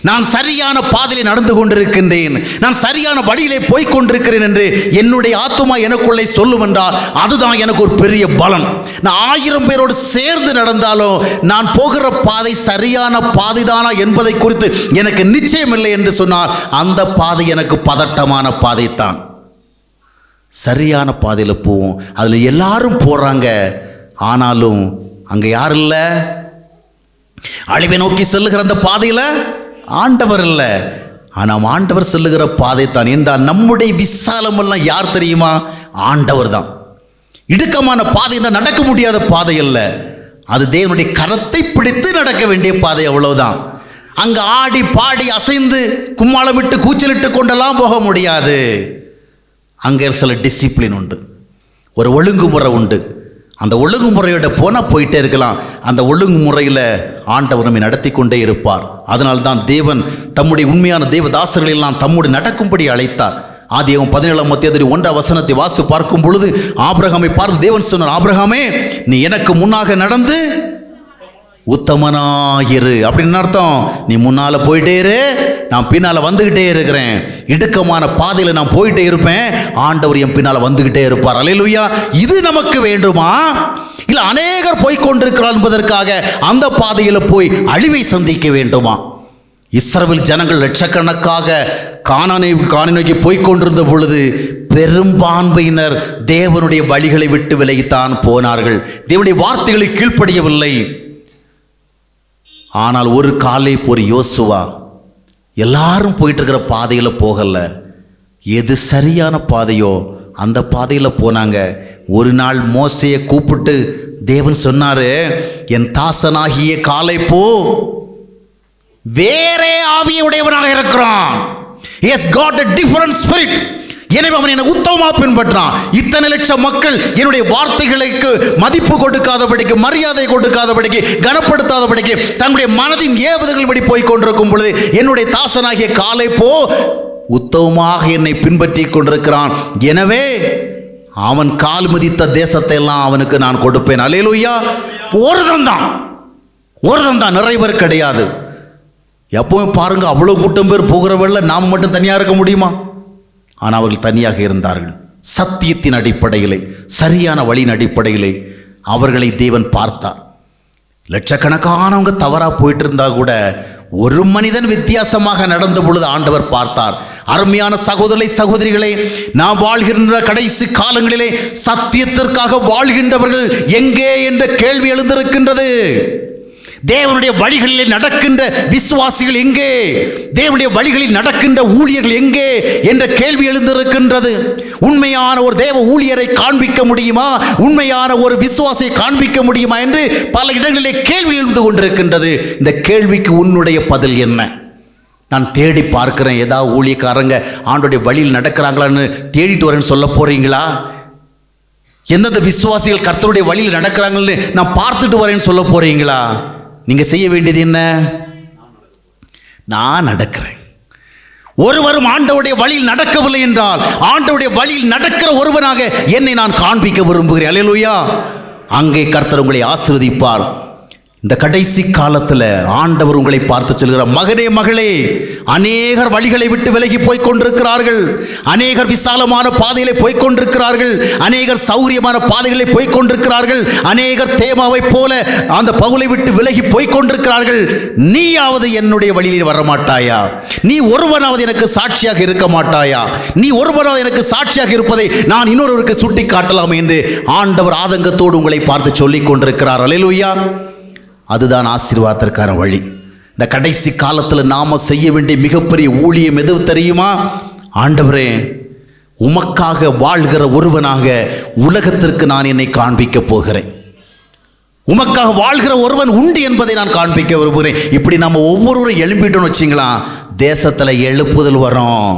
நான் சரியான பாதையில் நடந்து கொண்டிருக்கின்றேன், நான் சரியான வழியிலே போய்கொண்டிருக்கிறேன் என்று என்னுடைய ஆத்துமா எனக்குள்ளே சொல்லும் என்றால் அதுதான் எனக்கு ஒரு பெரிய பலம். நான் 1000 பேரோடு சேர்ந்து நடந்தாலும் நான் போகிற பாதை சரியான பாதைதானா என்பதை குறித்து எனக்கு நிச்சயம் இல்லை என்று சொன்னால் அந்த பாதை எனக்கு பதட்டமான பாதைத்தான். சரியான பாதையில் போவோம். அதில் எல்லாரும் போறாங்க, ஆனாலும் அங்கே யார் இல்லை? அழிவை நோக்கி செல்லுகிற அந்த பாதையில் ஆண்டவர் இல்லை. ஆனால் ஆண்டவர் செல்லுகிற பாதை தான் என்றால் நம்முடைய விசாலம் எல்லாம் யார் தெரியுமா? ஆண்டவர் தான். இடுக்கமான பாதை நடக்க முடியாத பாதை அல்ல, அது தேவனுடைய கரத்தை பிடித்து நடக்க வேண்டிய பாதை, அவ்வளவுதான். அங்க ஆடி பாடி அசைந்து கும்மாளமிட்டு கூச்சலிட்டு கொண்டெல்லாம் போக முடியாது. அங்கே சில டிசிப்ளின் உண்டு, ஒரு ஒழுங்குமுறை உண்டு. அந்த ஒழுங்குமுறையோட போனால் போயிட்டே இருக்கலாம். அந்த ஒழுங்குமுறையில் ஆண்டவர் நம்மை நடத்தி கொண்டே இருப்பார். அதனால்தான் தேவன் தம்முடைய உண்மையான தேவதாசர்கள் எல்லாம் தம்முடைய நடக்கும்படி அழைத்தார். ஆதியாகமம் 17:1 வாசித்து பார்க்கும் பொழுது ஆபிரகாமை பார்த்து தேவன் சொன்னார், ஆபிரகாமே நீ எனக்கு முன்னாக நடந்து உத்தமனாயிரு. அப்படின்னு அர்த்தம், நீ முன்னால போயிட்டே இரு, நான் பின்னால வந்துகிட்டே இருக்கிறேன். இடுக்கமான பாதையில நான் போயிட்டே இருப்பேன், ஆண்டவர் என் பின்னால வந்துகிட்டே இருப்பார். அல்லேலூயா. இது நமக்கு வேண்டுமா? இல்ல அநேகர் போய்கொண்டிருக்கிறார் என்பதற்காக அந்த பாதையில போய் அழிவை சந்திக்க வேண்டுமா? இஸ்ரவேல் ஜனங்கள் லட்சக்கணக்காக கானானை நோக்கி போய்கொண்டிருந்த பொழுது பெரும்பான்மையினர் தேவனுடைய வழிகளை விட்டு விலகித்தான் போனார்கள், தேவனுடைய வார்த்தைகளை கீழ்ப்படியவில்லை. ஆனால் ஒரு காலேப், ஒரு யோசுவா எல்லாரும் போயிட்டு இருக்கிற பாதையில் போகல, எது சரியான பாதையோ அந்த பாதையில் போனாங்க. ஒரு நாள் மோசேயை கூப்பிட்டு தேவன் சொன்னாரு, என் தாசனாகிய காலேப்போ வேறே ஆவியுடையவனாக இருக்கிறான். He has got a different spirit. எனவே அவன் என்னை உத்தமமா பின்பற்றான். இத்தனை லட்சம் மக்கள் என்னுடைய வார்த்தைகளுக்கு மதிப்பு கொடுக்காதபடிக்கு, மரியாதை கொடுக்காதபடிக்கு, கனப்படுத்தாதபடிக்கு தன்னுடைய மனதின் ஏவுதல்கள் படி போய் கொண்டிருக்கும் பொழுது என்னுடைய தாசனாகிய காலேப்போ உத்தமமாக என்னை பின்பற்றி கொண்டிருக்கிறான். எனவே அவன் கால் மிதித்த தேசத்தை எல்லாம் அவனுக்கு நான் கொடுப்பேன். அல்லேலூயா. ஒருதன் தான், நிறைய பேர் கிடையாது. எப்பவும் பாருங்க, அவ்வளவு கூட்டம் பேர் போகிற வேளை நாம் மட்டும் தனியாக இருக்க முடியுமா? ஆனால் அவர்கள் தனியாக இருந்தார்கள். சத்தியத்தின் அடிப்படையிலே, சரியான வழியின் அடிப்படையிலே அவர்களை தேவன் பார்த்தார். லட்சக்கணக்கானவங்க தவறா போயிட்டு இருந்தா கூட ஒரு மனிதன் வித்தியாசமாக நடந்த பொழுது ஆண்டவர் பார்த்தார். அருமையான சகோதரி சகோதரிகளே, நாம் வாழ்கின்ற கடைசி காலங்களிலே சத்தியத்திற்காக வாழ்கின்றவர்கள் எங்கே என்ற கேள்வி எழுந்திருக்கின்றது. தேவனுடைய வழிகளில் நடக்கின்ற விசுவாசிகள் எங்கே? தேவனுடைய வழிகளில் நடக்கின்ற ஊழியர்கள் எங்கே என்ற கேள்வி எழுந்திருக்கின்றது. உண்மையான ஒரு தேவ ஊழியரை காண்பிக்க முடியுமா? உண்மையான ஒரு விசுவாசியை காண்பிக்க முடியுமா என்று பல இடங்களிலே கேள்வி எழுந்து கொண்டிருக்கின்றது. இந்த கேள்விக்கு உன்னுடைய பதில் என்ன? நான் தேடி பார்க்கிறேன், ஏதாவது ஊழியக்காரங்க ஆண்டோடைய வழியில் நடக்கிறாங்களான்னு தேடிட்டு வரேன்னு சொல்ல போறீங்களா? எந்தெந்த விசுவாசிகள் கர்த்தருடைய வழியில் நடக்கிறாங்கன்னு நான் பார்த்துட்டு வரேன்னு சொல்ல போறீங்களா? நீங்க செய்ய வேண்டியது என்ன? நான் நடக்கிறேன். ஒருவரும் ஆண்டவருடைய வழியில் நடக்கவில்லை என்றால் ஆண்டவருடைய வழியில் நடக்கிற ஒருவனாக என்னை நான் காண்பிக்க விரும்புகிறேன். அல்லேலூயா. அங்கே கர்த்தர் உங்களை ஆசீர்வதிப்பார். இந்த கடைசி காலத்தில் ஆண்டவர் உங்களை பார்த்து சொல்கிறார், மகனே மகளே, அநேகர் வழிகளை விட்டு விலகி போய் கொண்டிருக்கிறார்கள், அநேகர் விசாலமான பாதையிலே போய் கொண்டிருக்கிறார்கள், அநேகர் சௌரியமான பாதைகளை போய் கொண்டிருக்கிறார்கள், அநேகர் தேமாவை போல அந்த பவுலை விட்டு விலகி போய் கொண்டிருக்கிறார்கள். நீயாவது என்னுடைய வழியில் வரமாட்டாயா? நீ ஒருவனாவது எனக்கு சாட்சியாக இருக்க மாட்டாயா? நீ ஒருவனாவது எனக்கு சாட்சியாக இருப்பதை நான் இன்னொருவருக்கு சுட்டி காட்டலாம் என்று ஆண்டவர் ஆதங்கத்தோடு உங்களை பார்த்து சொல்லிக் கொண்டிருக்கிறார். அல்லேலூயா. அதுதான் ஆசீர்வாதத்திற்கான வழி. இந்த கடைசி காலத்தில் நாம செய்ய வேண்டிய மிகப்பெரிய ஊழியம் எது தெரியுமா? ஆண்டவரே, உமக்காக வாழ்கிற ஒருவனாக உலகத்திற்கு நான் என்னை காண்பிக்க போகிறேன். உமக்காக வாழ்கிற ஒருவன் உண்டு என்பதை நான் காண்பிக்க விரும்புகிறேன். இப்படி நம்ம ஒவ்வொருவரும் எழும்பிட்டோம்னு வச்சிங்களா, தேசத்தில் எழுப்புதல் வரும்.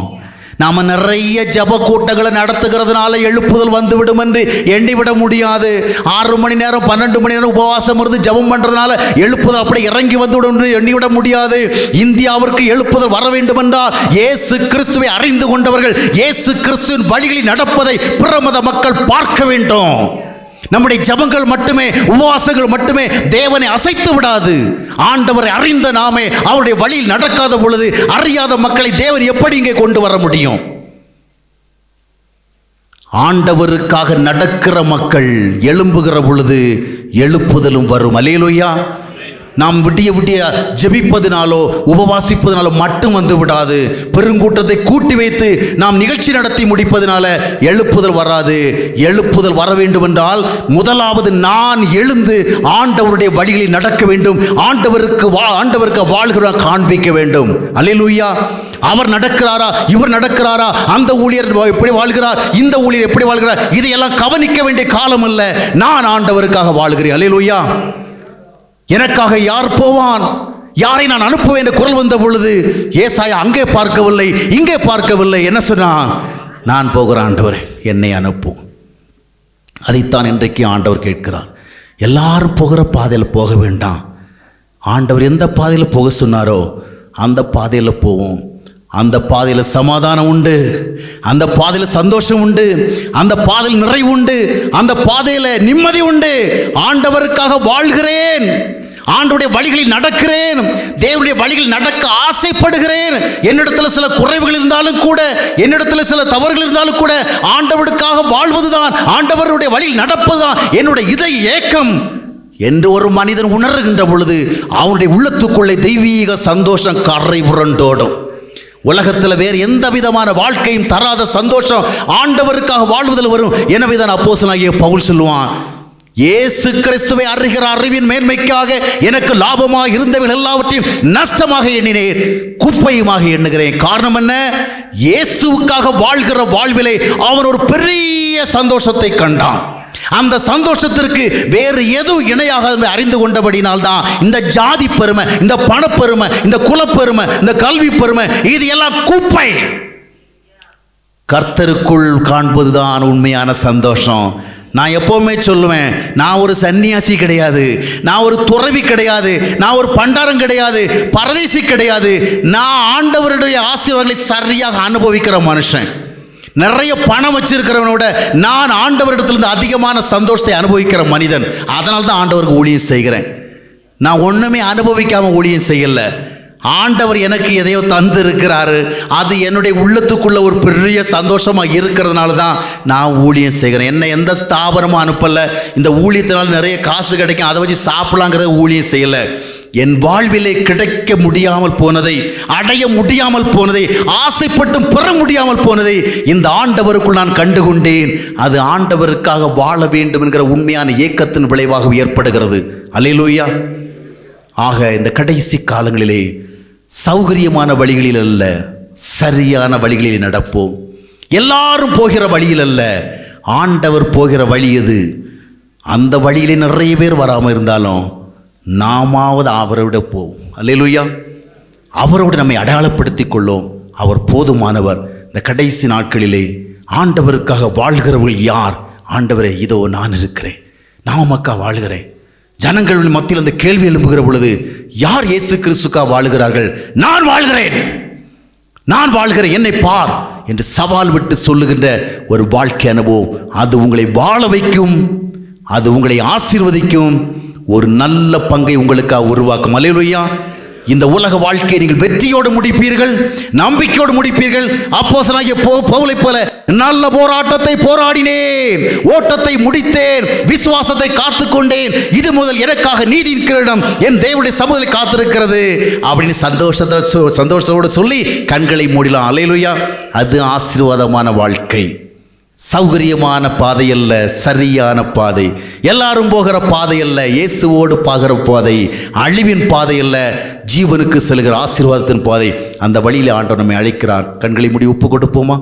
நாம் நிறைய ஜப கூட்டங்களை நடத்துகிறதுனால எழுப்புதல் வந்துவிடும் என்று எண்ணிவிட முடியாது. 6 மணி நேரம் 12 மணி நேரம் உபவாசம் இருந்து ஜபம் பண்ணுறதுனால எழுப்புதல் அப்படி இறங்கி வந்துவிடும் என்று எண்ணிவிட முடியாது. இந்தியாவிற்கு எழுப்புதல் வர வேண்டும் என்றால் இயேசு கிறிஸ்துவை அறிந்து கொண்டவர்கள் இயேசு கிறிஸ்துவின் வழிகளில் நடப்பதை பிரமத மக்கள் பார்க்க வேண்டும். நம்முடைய ஜபங்கள் மட்டுமே, உபவாசங்கள் மட்டுமே தேவனை அசைத்து விடாது. ஆண்டவரை அறிந்த நாமே அவருடைய வழியில் நடக்காத பொழுது அறியாத மக்களை தேவன் எப்படி இங்கே கொண்டு வர முடியும்? ஆண்டவருக்காக நடக்கிற மக்கள் எழும்புகிற பொழுது எழுப்புதலும் வரும். அல்லேலூயா. நாம் விடிய விடிய ஜெபிப்பதினாலோ உபவாசிப்பதினாலோ மட்டும் வந்து விடாது. பெருங்கூட்டத்தை கூட்டி வைத்து நாம் நிகழ்ச்சி நடத்தி முடிப்பதனால எழுப்புதல் வராது. எழுப்புதல் வர வேண்டும் என்றால் முதலாவது நான் எழுந்து ஆண்டவருடைய வழிகளில் நடக்க வேண்டும். ஆண்டவருக்கு வாழ்கிற காண்பிக்க வேண்டும். அல்லேலூயா. அவர் நடக்கிறாரா, இவர் நடக்கிறாரா, அந்த ஊழியர் எப்படி வாழ்கிறார், இந்த ஊழியர் எப்படி வாழ்கிறார், இதையெல்லாம் கவனிக்க வேண்டிய காலம் அல்ல. நான் ஆண்டவருக்காக வாழ்கிறேன். அல்லேலூயா. எனக்காக யார் போவான், யாரை நான் அனுப்புவேன் என்ற குரல் வந்த பொழுது ஏசாயா அங்கே பார்க்கவில்லை, இங்கே பார்க்கவில்லை. என்ன சொன்னான்? நான் போகிற ஆண்டவரே, என்னை அனுப்பும். அதைத்தான் இன்றைக்கு ஆண்டவர் கேட்கிறார். எல்லாரும் போகிற பாதையில் போக வேண்டாம். ஆண்டவர் எந்த பாதையில் போக சொன்னாரோ அந்த பாதையில் போவோம். அந்த பாதையில் சமாதானம் உண்டு, அந்த பாதையில் சந்தோஷம் உண்டு, அந்த பாதையில் நிறைவு உண்டு, அந்த பாதையில் நிம்மதி உண்டு. ஆண்டவருக்காக வாழ்கிறேன், ஆண்டவருடைய வழிகளில் நடக்கிறேன், தேவனுடைய வழிகளில் நடக்க ஆசைப்படுகிறேன். என்னிடத்தில் சில குறைவுகள் இருந்தாலும் கூட, என்னிடத்தில் சில தவறுகள் இருந்தாலும் கூட ஆண்டவருக்காக வாழ்வதுதான், ஆண்டவருடைய வழியில் நடப்பதுதான் என்னுடைய இதய ஏக்கம் என்று ஒரு மனிதன் உணர்கின்ற பொழுது அவனுடைய உள்ளத்துக்குள்ளே தெய்வீக சந்தோஷம் கரை புரண்டோடும். உலகத்தில் வேறு எந்த விதமான வாழ்க்கையும் தராத சந்தோஷம் ஆண்டவருக்காக வாழ்வதில் வரும். எனவே தான் அப்போஸ்தலனாகிய பவுல் சொல்லுவான், இயேசு கிறிஸ்துவை அறிகிற அறிவின் மேன்மைக்காக எனக்கு லாபமாக இருந்தவர்கள் எல்லாவற்றையும் நஷ்டமாக எண்ணினேன், குப்பையுமாக எண்ணுகிறேன். காரணம் என்ன? இயேசுவுக்காக வாழ்கிற வாழ்விலே அவன் ஒரு பெரிய சந்தோஷத்தை கண்டான். அந்த சந்தோஷத்திற்கு வேறு எதுவும் இணையாக அறிந்து கொண்டபடினால்தான் இந்த ஜாதி பெருமை, இந்த பணப்பெருமை, இந்த குலப்பெருமை, இந்த கல்வி பெருமை, இது எல்லாம் குப்பை. கர்த்தருக்குள் காண்பதுதான் உண்மையான சந்தோஷம். நான் எப்பவுமே சொல்லுவேன், நான் ஒரு சன்னியாசி கிடையாது, நான் ஒரு துறவி கிடையாது, நான் ஒரு பண்டாரம் கிடையாது, பரதேசி கிடையாது. நான் ஆண்டவருடைய ஆசீர்வாதங்களை சரியாக அனுபவிக்கிற மனுஷன். நிறைய பணம் வச்சிருக்கிறவனோட நான் ஆண்டவரிடத்திலிருந்து அதிகமான சந்தோஷத்தை அனுபவிக்கிற மனிதன். அதனால தான் ஆண்டவருக்கு ஊழியம் செய்கிறேன். நான் ஒன்றுமே அனுபவிக்காமல் ஊழியம் செய்யலை. ஆண்டவர் எனக்கு எதையோ தந்து இருக்கிறாரு, அது என்னுடைய உள்ளத்துக்குள்ள ஒரு பெரிய சந்தோஷமாக இருக்கிறதுனால தான் நான் ஊழியம் செய்கிறேன். என்ன எந்த ஸ்தாபனமும் அனுப்பலை. இந்த ஊழியத்தினால் நிறைய காசு கிடைக்கும், அதை வச்சு சாப்பிடலாங்கிறத ஊழியம் செய்யலை. என் வாழ்விலே கிடைக்க முடியாமல் போனதை, அடைய முடியாமல் போனதை, ஆசைப்பட்டும் பெற முடியாமல் போனதை இந்த ஆண்டவருக்குள் நான் கண்டுகொண்டேன். அது ஆண்டவருக்காக வாழ வேண்டும் என்கிற உண்மையான ஏக்கத்தின் விளைவாக ஏற்படுகிறது. அல்லேலூயா. ஆக இந்த கடைசி காலங்களிலே சௌகரியமான வழிகளில் அல்ல, சரியான வழிகளில் நடப்போம். எல்லாரும் போகிற வழியில் அல்ல, ஆண்டவர் போகிற வழி எது? அந்த வழியிலே நிறைய பேர் வராமல் இருந்தாலும் நாமாவது அவரோட போவோம். அல்லேலூயா. அவரோடு நம்மை அடையாளப்படுத்திக் கொள்ளும். அவர் போதுமானவர். இந்த கடைசி நாட்களிலே ஆண்டவருக்காக வாழ்கிறவர்கள் யார்? ஆண்டவரே, இதோ நான் இருக்கிறேன், நான் உமக்கா வாழ்கிறேன். ஜனங்கள் மத்தியில் அந்த கேள்வி எழுப்புகிற பொழுது யார் இயேசு கிறிஸ்துக்காக வாழுகிறார்கள்? நான் வாழ்கிறேன், நான் வாழ்கிறேன், என்னை பார் என்று சவால் விட்டு சொல்லுகின்ற ஒரு வாழ்க்கை அனுபவம், அது உங்களை வாழ வைக்கும். அது உங்களை ஆசீர்வதிக்கும், ஒரு நல்ல பங்கை உங்களுக்காக உருவாக்கும். அல்லேலூயா. இந்த உலக வாழ்க்கையை நீங்கள் வெற்றியோடு முடிப்பீர்கள், நம்பிக்கையோடு முடிப்பீர்கள். அப்போஸ்தலனாகிய பவுலைப் போல நல்ல போராட்டத்தை போராடினேன், ஓட்டத்தை முடித்தேன், விசுவாசத்தை காத்துக்கொண்டேன், இது முதல் எனக்காக நீதியின் கிரீடம் என் தேவனுடைய சமூகத்தில் காத்திருக்கிறது அப்படின்னு சந்தோஷத்தோடு சொல்லி கண்களை மூடலாம். அல்லேலூயா. அது ஆசீர்வாதமான வாழ்க்கை. சௌகரியமான பாதை அல்ல, சரியான பாதை. எல்லாரும் போகிற பாதை அல்ல, இயேசுவோடு போகிற பாதை. அழிவின் பாதை அல்ல, ஜீவனுக்கு செல்கிற ஆசீர்வாதத்தின் பாதை. அந்த வழியில் ஆண்டவர் நம்மை அழைக்கிறார். கண்களை மூடி ஒப்பு கொடுப்போமா?